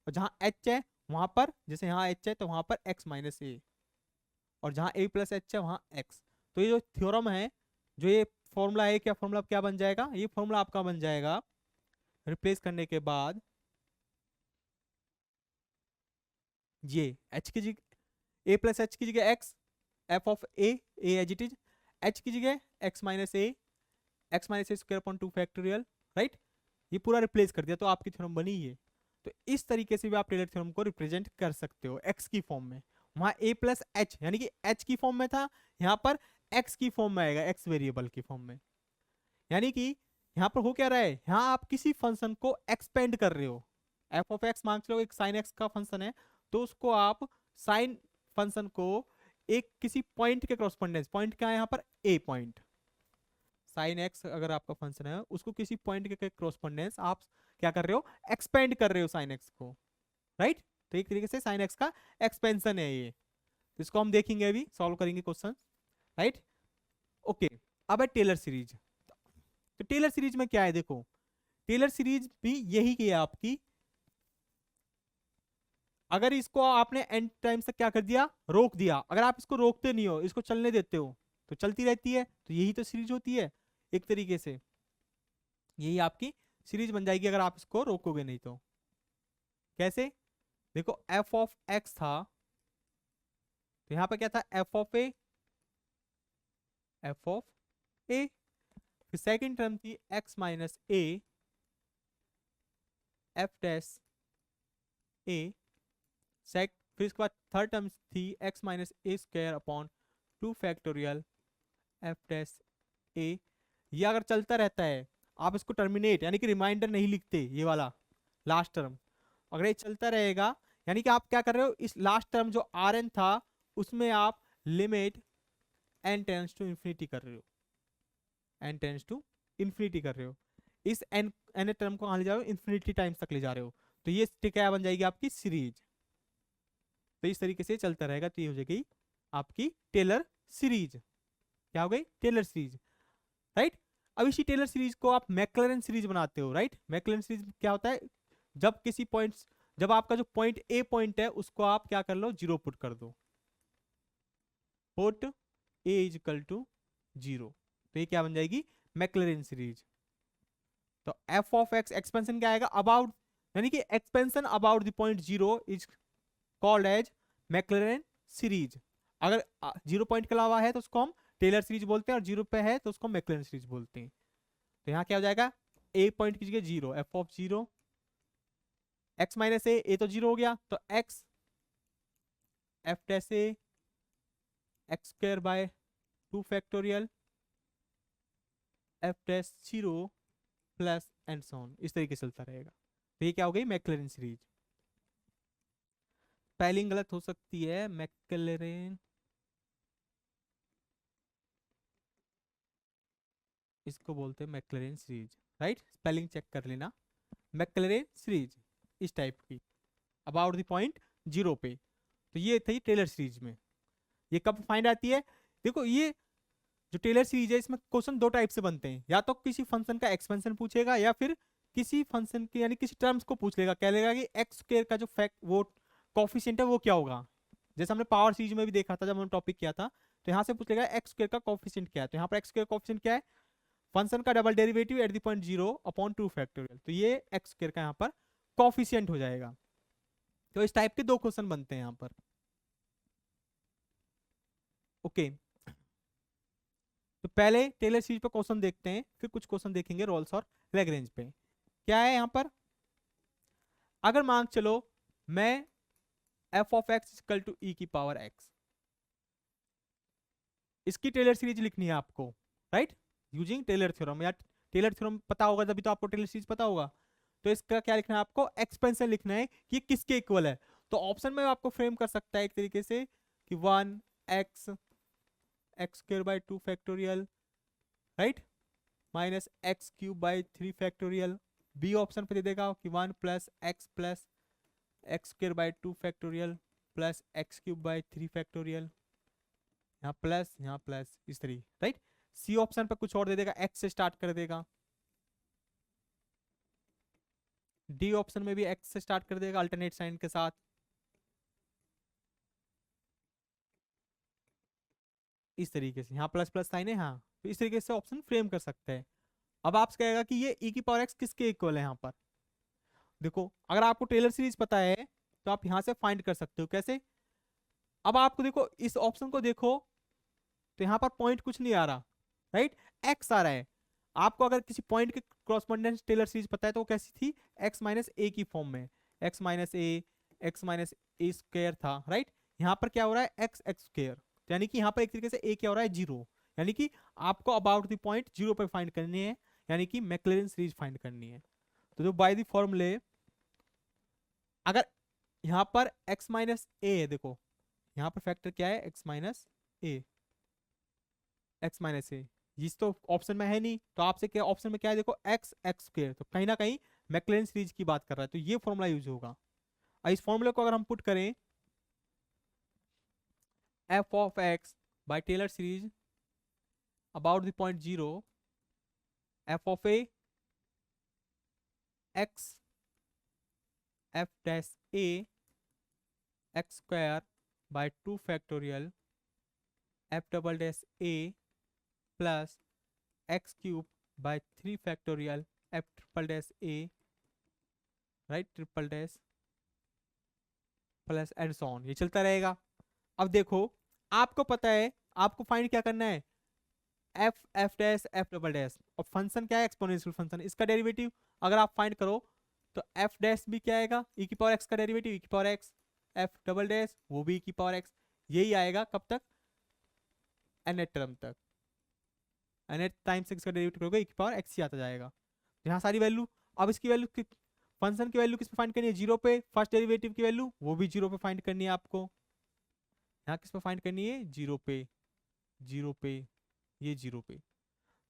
और जहां एच है वहां पर, जैसे यहाँ एच है तो वहां पर एक्स माइनस ए, और जहां ए प्लस एच है वहां एक्स। तो ये जो थ्योरम है, जो ये फॉर्मूला है, क्या फॉर्मूला क्या बन जाएगा, ये फॉर्मूला आपका बन जाएगा रिप्लेस करने के बाद, ये एच की जगह ए प्लस एच की जगह x, f of a as it is, h की जगह x minus a, x minus a square upon 2 factorial, right. ये पूरा रिप्लेस कर दिया तो आपकी थ्योरम बनी है। तो इस तरीके से भी आप टेलर थ्योरम को रिप्रेजेंट कर सकते हो एक्स की फॉर्म में। वहां ए प्लस एच यानी कि एच की फॉर्म में था, यहाँ पर एक्स की फॉर्म में आएगा, एक्स वेरिएबल की फॉर्म में। यानी कि यहाँ पर हो क्या रहा है, यहाँ आप किसी फंक्शन को एक्सपेंड कर रहे हो। एफ ऑफ एक्स मान लो एक साइन एक्स का फंक्शन है, तो उसको आप साइन फंक्शन को एक किसी पॉइंट के क्रॉसपोंडेंस, पॉइंट क्या है यहाँ पर, ए पॉइंट, साइन एक्स अगर आपका फंक्शन है उसको किसी पॉइंट के क्रॉसपोंडेंस आप क्या कर रहे हो, एक्सपेंड कर रहे हो साइन एक्स को, राइट। तो एक तरीके से साइन एक्स का एक्सपेंशन है ये, इसको हम देखेंगे अभी, सॉल्व करेंगे क्वेश्चन, राइट। ओके, अब है टेलर सीरीज। तो टेलर सीरीज में क्या है, देखो टेलर सीरीज भी यही की है आपकी। अगर इसको आपने एंड टाइम्स तक क्या कर दिया, रोक दिया, अगर आप इसको रोकते नहीं हो, इसको चलने देते हो तो चलती रहती है, तो यही तो सीरीज होती है एक तरीके से, यही आपकी सीरीज बन जाएगी अगर आप इसको रोकोगे नहीं तो। कैसे, देखो एफ ऑफ एक्स था, तो यहां पर क्या था, f of A, F of a, फिर सेकेंड टर्म थी x minus a, f dash a, फिर इसके बाद थर्ड टर्म थी x minus a square upon 2 factorial f dash a. ये अगर चलता रहता है, आप इसको टर्मिनेट यानी कि रिमाइंडर नहीं लिखते, ये वाला लास्ट टर्म, अगर ये चलता रहेगा यानी कि आप क्या कर रहे हो, इस लास्ट टर्म जो आर एन था उसमें आप limit n tends to infinity कर रहे हो, एन टेंस टू इन्फिनिटी कर रहे हो, इस एन एन टर्म को कहाँ ले जा रहे हो, इन्फिनिटी टाइम्स तक ले जा रहे हो, तो ये क्या बन जाएगी आपकी सीरीज। तो इस तरीके से चलता रहेगा, तो ये हो जाएगी आपकी टेलर सीरीज। क्या हो गई, टेलर सीरीज, राइट। अब इसी टेलर सीरीज को आप मैक्लैरेन सीरीज बनाते हो, राइट। मैक्लैरेन सीरीज क्या होता है, जब किसी पॉइंट, जब आपका जो पॉइंट ए पॉइंट है उसको आप क्या कर लो, जीरो पुट कर दो, put a is equal to zero, तो ये क्या बन जाएगी, मैक्लैरेन सीरीज। तो एफ ऑफ एक्स एक्सपेंशन क्या आएगा, अबाउट, यानी कि expansion about the point zero is called as Maclaurin series. अगर जीरो पॉइंट के अलावा है तो उसको हम टेलर सीरीज बोलते हैं, और जीरो पे है तो उसको मैक्लैरेन सीरीज बोलते हैं। तो यहाँ क्या हो जाएगा, ए पॉइंट की जगह zero, f of zero, x minus a तो जीरो हो गया, तो x f dash a x square by 2 factorial f dash zero plus and so on, इस तरीके से चलता रहेगा। तो ये क्या हो गई, मैक्लैरेन सीरीज। स्पेलिंग गलत हो सकती है, मैक्लैरेन, इसको बोलते हैं मैक्लैरेन सीरीज, राइट। स्पेलिंग चेक कर लेना, मैक्लैरेन सीरीज इस टाइप की, अबाउट द पॉइंट जीरो पे। तो ये थी टेलर सीरीज में। ये कब फाइंड आती है, देखो ये जो टेलर सीरीज है इसमें क्वेश्चन दो टाइप से बनते हैं, या तो किसी फंक्शन का एक्सपेंशन पूछेगा, या फिर किसी फंक्शन के यानी किसी टर्म्स को पूछ लेगा, कह लेगा कि एक्स स्क्वायर का जो फैक्ट वो कॉफिशिएंट है वो क्या होगा। जैसे हमने पावर सीरीज में भी देखा था जब हमने टॉपिक किया था, तो यहाँ से पूछ लेगा एक्स स्क्वायर का कॉफिशिएंट क्या है, तो यहाँ पर एक्स स्क्वायर कॉफिशिएंट क्या है, फंक्शन का double derivative at the point zero upon 2 factorial, तो ये एक्स स्क्वायर का यहाँ पर कॉफिशिएंट हो जाएगा। तो इस टाइप के 2 क्वेश्चन बनते हैं यहाँ पर। ओके, तो पहले टेलर सीरीज पे क्वेश्चन देखते हैं, फिर कुछ क्वेश्चन देखेंगे रोल्स और लैग्रेंज पे। क्या है यहाँ पर, अगर मान चलो मैं f of x equal to e की पावर एक्स, इसकी टेलर सीरीज लिखनी है आपको, राइट, यूजिंग टेलर थ्योरम, या टेलर थ्योरम पता होगा तभी तो आपको टेलर सीरीज पता होगा। तो इसका क्या लिखना है आपको, एक्सपेंशन लिखना है कि किसके इक्वल है। तो ऑप्शन में आपको फ्रेम कर सकता है एक तरीके से कि 1 x square by 2 factorial, right, minus x cube by 3 factorial. B option पे दे देगा कि 1 plus x square by 2 factorial plus x cube by 3 factorial, यहाँ प्लस इस तरीके, राइट। सी ऑप्शन पे कुछ और दे देगा, एक्स से स्टार्ट कर देगा। डी ऑप्शन में भी एक्स से स्टार्ट कर देगा अल्टरनेट साइन के साथ। इस तरीके से यहाँ प्लस प्लस साइन है, हाँ, तो इस तरीके से ऑप्शन फ्रेम कर सकते हैं। अब आपसे कहेगा कि ये e की पावर x किसके इक्वल है। यहाँ पर देखो, अगर आपको टेलर सीरीज पता है तो आप यहाँ से फाइंड कर सकते हो। कैसे, अब आपको देखो इस ऑप्शन को देखो, तो यहाँ पर पॉइंट कुछ नहीं आ रहा, राइट, एक्स आ रहा है। आपको अगर किसी पॉइंट के क्रॉसपोंडेंस टेलर सीरीज पता है तो वो कैसी थी, एक्स माइनस ए की फॉर्म में, x minus a, x minus a square था, राइट। यहाँ पर क्या हो रहा है, एक्स एक्स स्क्वायर, यानी कि यहाँ पर एक तरीके से ए क्या हो रहा है, जीरो, यानी कि आपको अबाउट द पॉइंट जीरो पे फाइंड करनी है, यानी कि मैक्लेरिन सीरीज फाइंड करनी है। तो जो बाय द फॉर्मूले, अगर यहाँ पर x माइनस ए है, देखो यहाँ पर फैक्टर क्या है, x minus a, x minus ए, जिस तो ऑप्शन में है नहीं, तो आपसे क्या ऑप्शन में क्या है, देखो एक्स एक्स स्क्वायर, तो कहीं ना कहीं मैक्लेरिन सीरीज की बात कर रहा है, तो ये फॉर्मूला यूज होगा। और इस फॉर्मूले को अगर हम पुट करें, f of x by Taylor series about the point zero, f of a x f dash a x square by 2 factorial f double dash a plus x cube by 3 factorial f triple dash a, right, triple dash plus and so on, ये चलता रहेगा। अब देखो, आपको पता है आपको फाइंड क्या करना है, F F dash F double dash, और फंक्शन क्या है, एक्सपोनेंशियल फंक्शन, इसका डेरिवेटिव अगर आप फाइंड करो तो एफ डैश भी क्या आएगा, ई की पावर एक्स का डेरिवेटिव ई की power x, F double dash वो भी ई की पावर एक्स, यही आएगा कब तक, एन टर्म तक, एन टाइम्स इसका डेरिवेटिव करोगे ई की पावर एक्स ही आता जाएगा। तो यहाँ सारी वैल्यू, अब इसकी वैल्यू, फंक्शन की वैल्यू किस पे फाइंड करनी है, जीरो पे, फर्स्ट डेरिवेटिव की वैल्यू वो भी जीरो पे फाइंड करनी है आपको, यहाँ किस पे फाइंड करनी है, जीरो पे, जीरो पे, ये जीरो पे।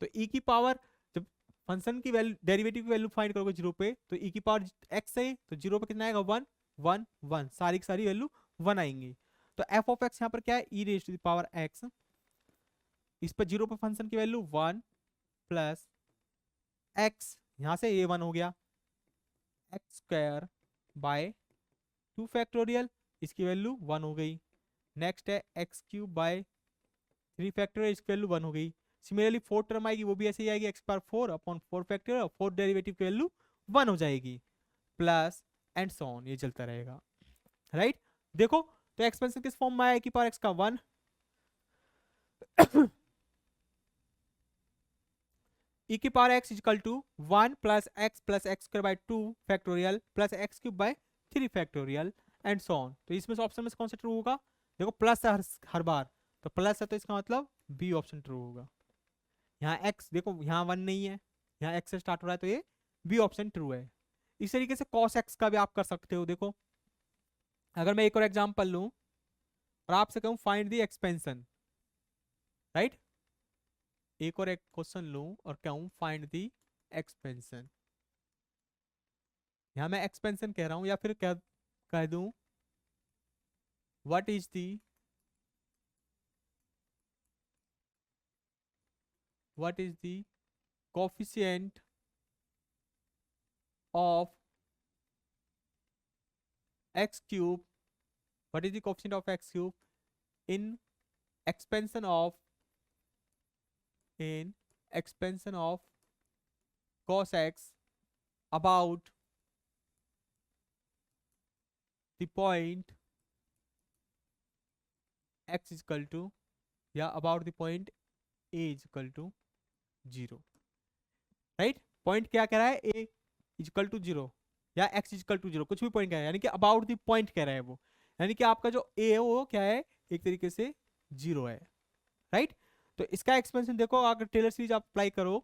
तो ई की पावर, जब फंक्शन की वैल्यू डेरिवेटिव की वैल्यू फाइंड करोगे जीरो पे, तो ई की पावर एक्स है, तो जीरो पे कितना आएगा, वन वन वन, सारी की सारी वैल्यू वन आएंगी। तो एफ ऑफ एक्स यहाँ पर क्या है, e raise to the power x, इस पर जीरो पे फंक्शन की वैल्यू वन प्लस एक्स, यहाँ से ये वन हो गया, एक्स स्क्वायर बाय 2 फैक्टोरियल, इसकी वैल्यू वन हो गई। नेक्स्ट है एक्स क्यूब बाय 3 फैक्टोरियल, इसकी वैल्यू वन हो गई। सिमिलरली फोर्थ टर्म आएगी, वो भी ऐसे ही आएगी, एक्स पावर 4 अपॉन 4 फैक्टोरियल, और फोर्थ डेरिवेटिव की वैल्यू वन हो जाएगी, प्लस एंड सो ऑन, ये चलता रहेगा, राइट। देखो, तो एक्सपेंशन किस फॉर्म में आया, की पावर एक्स का वन ई की power x equal to one plus x square by 2 factorial plus x cube by 3 factorial and so on. तो इसमें से ऑप्शन में से कौन सा ट्रू होगा, देखो प्लस है हर बार, तो प्लस है तो इसका मतलब बी ऑप्शन ट्रू होगा। यहाँ एक्स देखो, यहाँ वन नहीं है, यहाँ एक्स से स्टार्ट हो रहा है, तो ये बी ऑप्शन ट्रू है। इस तरीके से कॉस एक्स का भी आप कर सकते हो। देखो, अगर मैं एक और एग्जांपल लूं और आपसे कहूं फाइंड द एक्सपेंशन, राइट, एक और एक क्वेश्चन लूं और कहूं फाइंड द एक्सपेंशन, यहां मैं एक्सपेंशन कह रहा हूं, या फिर कह दूं what is the coefficient of x cube, what is the coefficient of x cube in expansion of cos x about the point x equal to या about the point a equal to 0, right. Point क्या कह रहा है, a इक्वल टू 0 या x इक्वल टू 0, कुछ भी पॉइंट कह रहा है, यानी कि अबाउट द पॉइंट कह रहा है वो, यानी कि आपका जो a है वो क्या है, एक तरीके से 0 है, राइट। तो इसका एक्सपेंशन देखो, अगर टेलर सीरीज आप अप्लाई करो,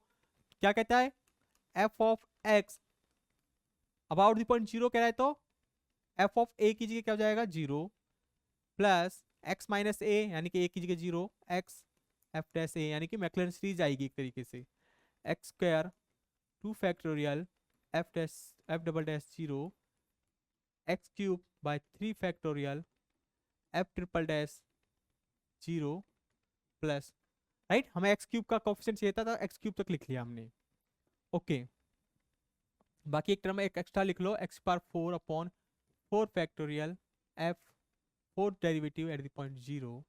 क्या कहता है, f of x about the point 0 कह रहा है, तो f ऑफ a की जगह क्या हो जाएगा 0 प्लस x माइनस a यानी कि a की जगह 0, x f डैश a यानी कि मैक्लैरिन सीरीज आएगी एक तरीके से, x square 2 factorial f double dash 0 x cube by 3 factorial f triple dash 0 plus, right, हमें x क्यूब का कोफिशिएंट चाहिए था, तो x क्यूब तक लिख लिया हमने, ओके। बाकी एक टर्म एक एक्स्ट्रा लिख लो, x power 4 upon 4 factorial f 4 derivative at the point 0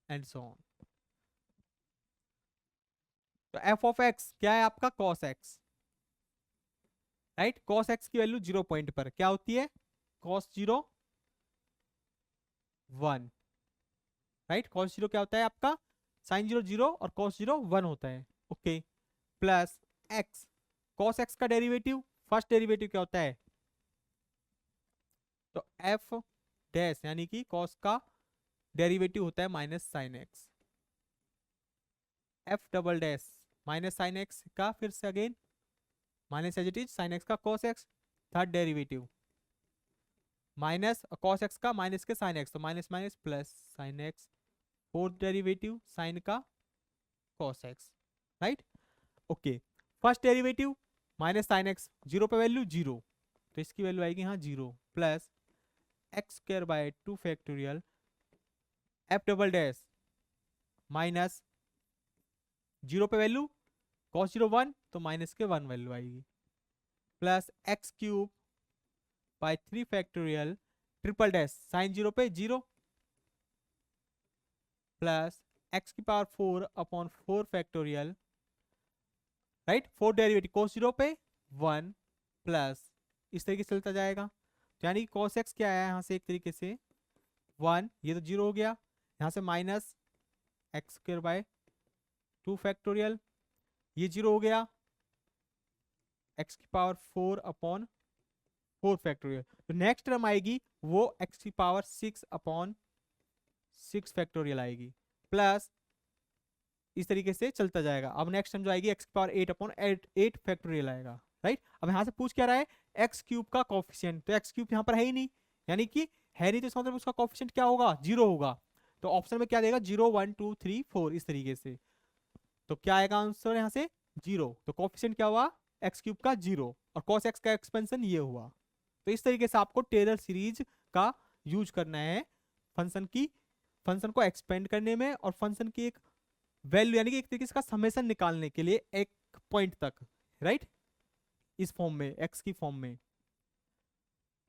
and so on. तो f ऑफ x क्या है आपका cos x, right. cos x की वैल्यू 0 पॉइंट पर क्या होती है, cos 0 1, राइट। cos 0 क्या होता है आपका, sin 0 0 और cos 0 1 होता है, okay. Plus x, cos x का डेरिवेटिव, फर्स्ट डेरिवेटिव क्या होता है, तो f डैश यानी कि cos का डेरिवेटिव होता है minus sine x, f double dash minus sine x का फिर से again minus as it is sine x का cos x, third derivative minus cos x का माइनस के साइन एक्स, तो minus minus plus sine x, fourth derivative sine का cos x, right, okay. First derivative minus sine x, 0 पे वैल्यू 0, तो इसकी वैल्यू आएगी यहाँ 0 plus x square by 2 factorial f double dash minus 0 पे वैल्यू cos 0 1, तो माइनस के 1 वैल्यू आएगी, plus x cube by 3 factorial triple dash sign 0 पे 0 प्लस एक्स की power 4 upon 4 factorial, right, 4 derivative cos 0 पे 1 प्लस इस तरीके से चलता जाएगा, तो यानी cos x क्या आया यहाँ से एक तरीके से 1, ये तो 0 हो गया, यहाँ से minus x square by 2 factorial, ये 0 हो गया, x की पावर 4 अपॉन 4 फैक्टोरियल, तो नेक्स्ट टर्म आएगी वो x की पावर 6 अपॉन 6 फैक्टोरियल आएगी, प्लस इस तरीके से चलता जाएगा। अब नेक्स्ट टर्म जो आएगी x की पावर 8 अपॉन 8 फैक्टोरियल आएगा, राइट। अब यहाँ से पूछ क्या रहा है, x क्यूब का कोफिशिएंट, तो x क्यूब यहाँ पर है ही नहीं, यानी कि है नहीं, तो इसका मतलब उसका कोफिशिएंट क्या होगा, 0 होगा, तो ऑप्शन में क्या देगा 0 1 2 3 4 इस तरीके से, तो क्या आएगा आंसर यहाँ से 0, तो कोफिशिएंट क्या हुआ x क्यूब का 0 और cos x का एक्सपेंशन ये हुआ। तो इस तरीके से आपको टेलर सीरीज का यूज करना है फंक्शन को एक्सपेंड करने में, और फंक्शन की एक वैल्यू यानी कि एक तरीके से का समेशन निकालने के लिए एक पॉइंट तक, राइट, इस फॉर्म में x की फॉर्म में।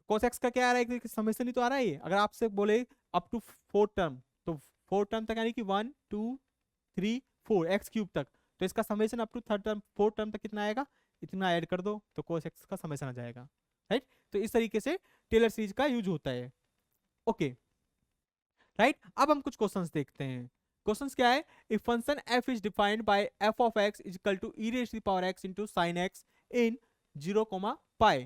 cos x का क्या आ रहा है, एक तरीके से समेशन ही तो आ रहा है ये, अगर आपसे बोले अप टू 4 टर्म, तो 4 टर्म तक यानी कि 1 2 3 4 x क्यूब तक, तो इसका summation up to third term 4 term तक कितना आएगा, इतना ऐड कर दो तो cos x का समेशन आ जाएगा, राइट। तो इस तरीके से टेलर सीरीज का यूज होता है, ओके, राइट। अब हम कुछ क्वेश्चंस देखते हैं। क्वेश्चंस क्या है, if function f is defined by f of x is equal to e raise to the power x into sin x in 0, pi,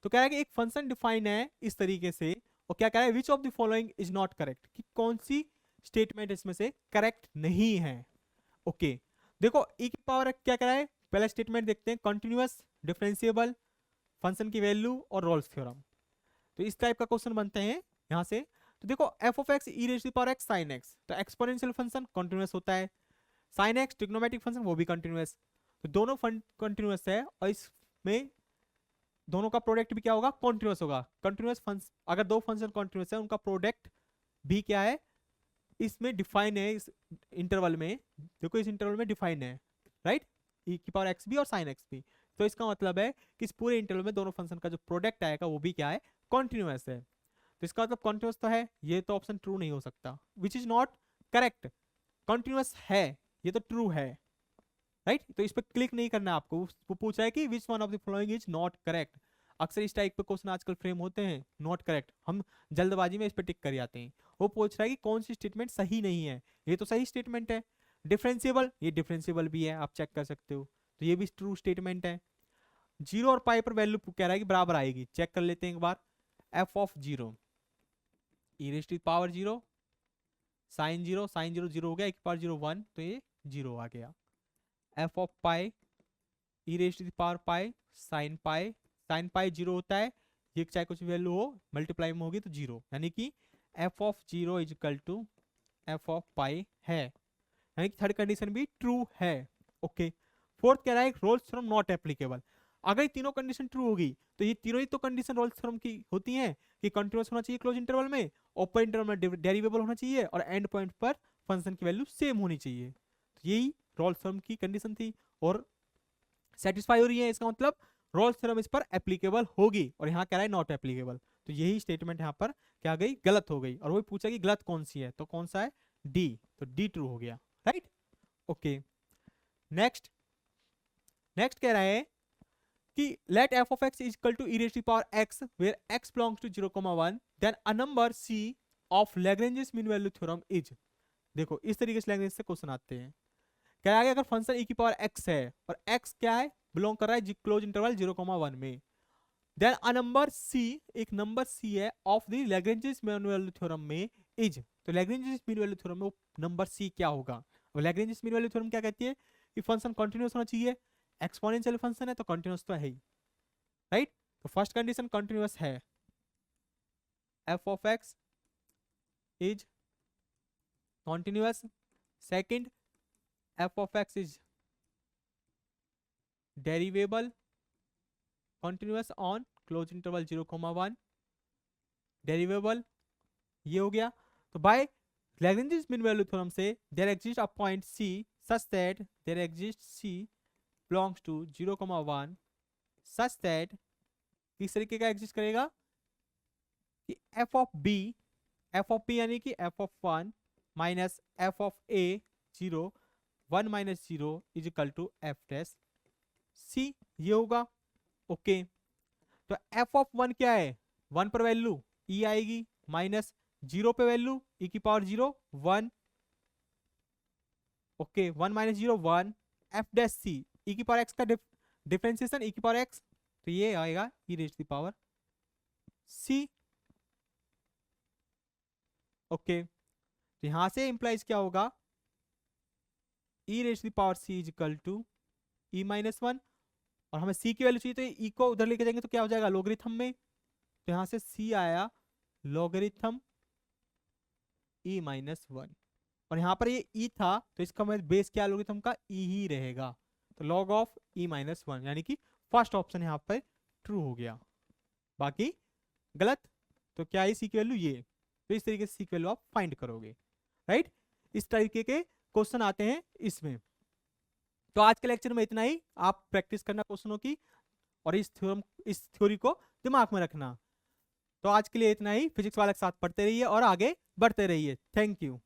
तो कह रहा है कि एक फंक्शन डिफाइन है इस तरीके से, और क्या कह रहा है, which of the following is not correct, कि कौन सी स्टेटमेंट इसमें से करेक्ट नहीं है, ओके। देखो e की पावर क्या कह रहा है, पहला स्टेटमेंट देखते हैं, कंटिन्यूअस डिफरेंशिएबल फंक्शन की वैल्यू और रोल्स थ्योरम, तो इस टाइप का क्वेश्चन बनते हैं यहां से। तो देखो f of x e raise to the power x sin x, तो एक्सपोनेंशियल फंक्शन कंटीन्यूअस होता है, sin x ट्रिग्नोमेट्रिक फंक्शन वो भी कंटीन्यूअस, तो दोनों कंटीन्यूअस है, और इसमें दोनों का प्रोडक्ट भी क्या होगा, कंटीन्यूअस होगा। कंटीन्यूअस फंक्शन, अगर दो फंक्शन कंटीन्यूअस है उनका प्रोडक्ट भी क्या है, इसमें डिफाइन है, इस इंटरवल में, देखो इस इंटरवल में डिफाइन है, राइट, e की पावर x भी और sin x भी, तो इसका मतलब है कि इस पूरे इंटरवल में दोनों फंक्शन का जो प्रोडक्ट आएगा वो भी क्या है, कॉन्टिन्यूअस है, तो इसका मतलब कॉन्टिन्यूअस तो है, ये तो ऑप्शन ट्रू नहीं हो सकता, which is not correct, continuous है, ये तो ट्रू है, राइट। तो इस पर क्लिक नहीं करना आपको, वो पूछ रहा है कि which one of the following is not correct. अक्सर इस टाइप के क्वेश्चन आजकल फ्रेम होते हैं, नॉट करेक्ट, हम जल्दबाजी में इस पे टिक कर जाते हैं। वो पूछ रहा है कि कौन सी स्टेटमेंट सही नहीं है, ये तो सही स्टेटमेंट है। डिफरेंशिएबल, ये डिफरेंशिएबल भी है, आप चेक कर सकते हो, तो ये भी ट्रू स्टेटमेंट है। जीरो और पाई पर वैल्यू कह रहा है कि बराबर आएगी, चेक कर लेते हैं एक बार। F of zero e raise to power zero, sine zero zero हो गया, एक पावर जीरो 1, तो ये जीरो आ गया। F of pi e raise to power pi sine pi zero होता है, ये चाहे कुछ वैल्यू हो मल्टीप्लाई में होगी तो जीरो, यानी कि F of zero is equal to F of pi है, यानी कि थर्ड कंडीशन भी ट्रू है। ओके, फोर्थ कह रहा है रोल्स थ्योरम नॉट एप्लीकेबल। अगर ये तीनों कंडीशन ट्रू होगी तो ये तीनों ही तो कंडीशन रोल्स थ्योरम की होती हैं कि कंटीन्यूअस होना चाहिए क्लोज इंटरवल में, ओपन इंटरवल में डेरिवेबल होना चाहिए, और एंड पॉइंट पर फंक्शन की वैल्यू सेम होनी चाहिए। तो यही रोल्स थ्योरम की कंडीशन थी और सेटिस्फाई हो रही है, इसका मतलब रोल्स थ्योरम इस पर एप्लीकेबल होगी, और यहाँ कह रहा है नॉट एप्लीकेबल। तो यही स्टेटमेंट यहाँ पर क्या गई, गलत हो गई, और वो पूछा कि गलत कौन सी है, तो कौन सा है, डी, तो डी ट्रू हो गया, राइट। ओके, नेक्स्ट कह रहा है कि let f of x is equal to e raised to power x where x belongs to 0,1 then a number c of Lagrange's mean value theorem is। देखो इस तरीके से लैग्रेंज से क्वेश्चन आते हैं, कह रहा है अगर फंक्शन e की पावर x है और x क्या है, बिलोंग कर रहा है क्लोज इंटरवल 0,1 में, देन अ नंबर c, एक नंबर c है of the Lagrange's mean value theorem में is, तो Lagrange's mean value theorem में वो नंबर c क्या होगा। अब Lagrange's mean value theorem क्या कहती है कि फंक्शन कंटीन्यूअस होना चाहिए, एक्सपोनेंशियल फंक्शन है तो कंटीन्यूअस तो है ही, राइट। तो फर्स्ट कंडीशन कंटीन्यूअस है, f of x is continuous. Second, f of x is derivable continuous on close interval 0,1, derivable ये हो गया। तो by Lagrange's mean value theorem से there exists a point c such that there exists c belongs to 0,1 such that किस तरीके का एग्जिस्ट करेगा कि एफ ऑफ बी यानी कि F of 1 minus f of a 0, 1 minus 0 is equal to f dash c, ये होगा। ओके, तो एफ ऑफ 1 क्या है, 1 पर वैल्यू ई आएगी, माइनस 0 पे वैल्यू ई की power 0 1, okay 1 minus 0 1, f dash c e की पावर एक्स का डिफरेंशिएशन ई की पावर एक्स, तो ये आएगा e raise to the power c. Okay, तो यहां से इंप्लाइज क्या होगा, e raise to the power c is equal to e minus 1, और हमें सी की वैल्यू चाहिए तो ई को उधर लेके जाएंगे तो क्या हो जाएगा लोगरिथम में, तो यहां से सी आया लोगरिथम ई माइनस 1, और यहाँ पर ये ई था तो इसका मतलब बेस क्या लोगरिथम का ई ही रहेगा, तो लॉग ऑफ ई माइनस 1, यानी कि फर्स्ट ऑप्शन यहाँ पर ट्रू हो गया, बाकी गलत। तो क्या है सी की वैल्यू ये, तो इस तरीके से सी की वैल्यू आप फाइंड करोगे, राइट। इस तरीके के क्वेश्चन आते हैं इसमें। तो आज के लेक्चर में इतना ही, आप प्रैक्टिस करना क्वेश्चनों की और इस थ्योरी को दिमाग में रखना। तो आज के लिए इतना ही, फिजिक्स वाले के साथ पढ़ते रहिए और आगे बढ़ते रहिए। Thank you.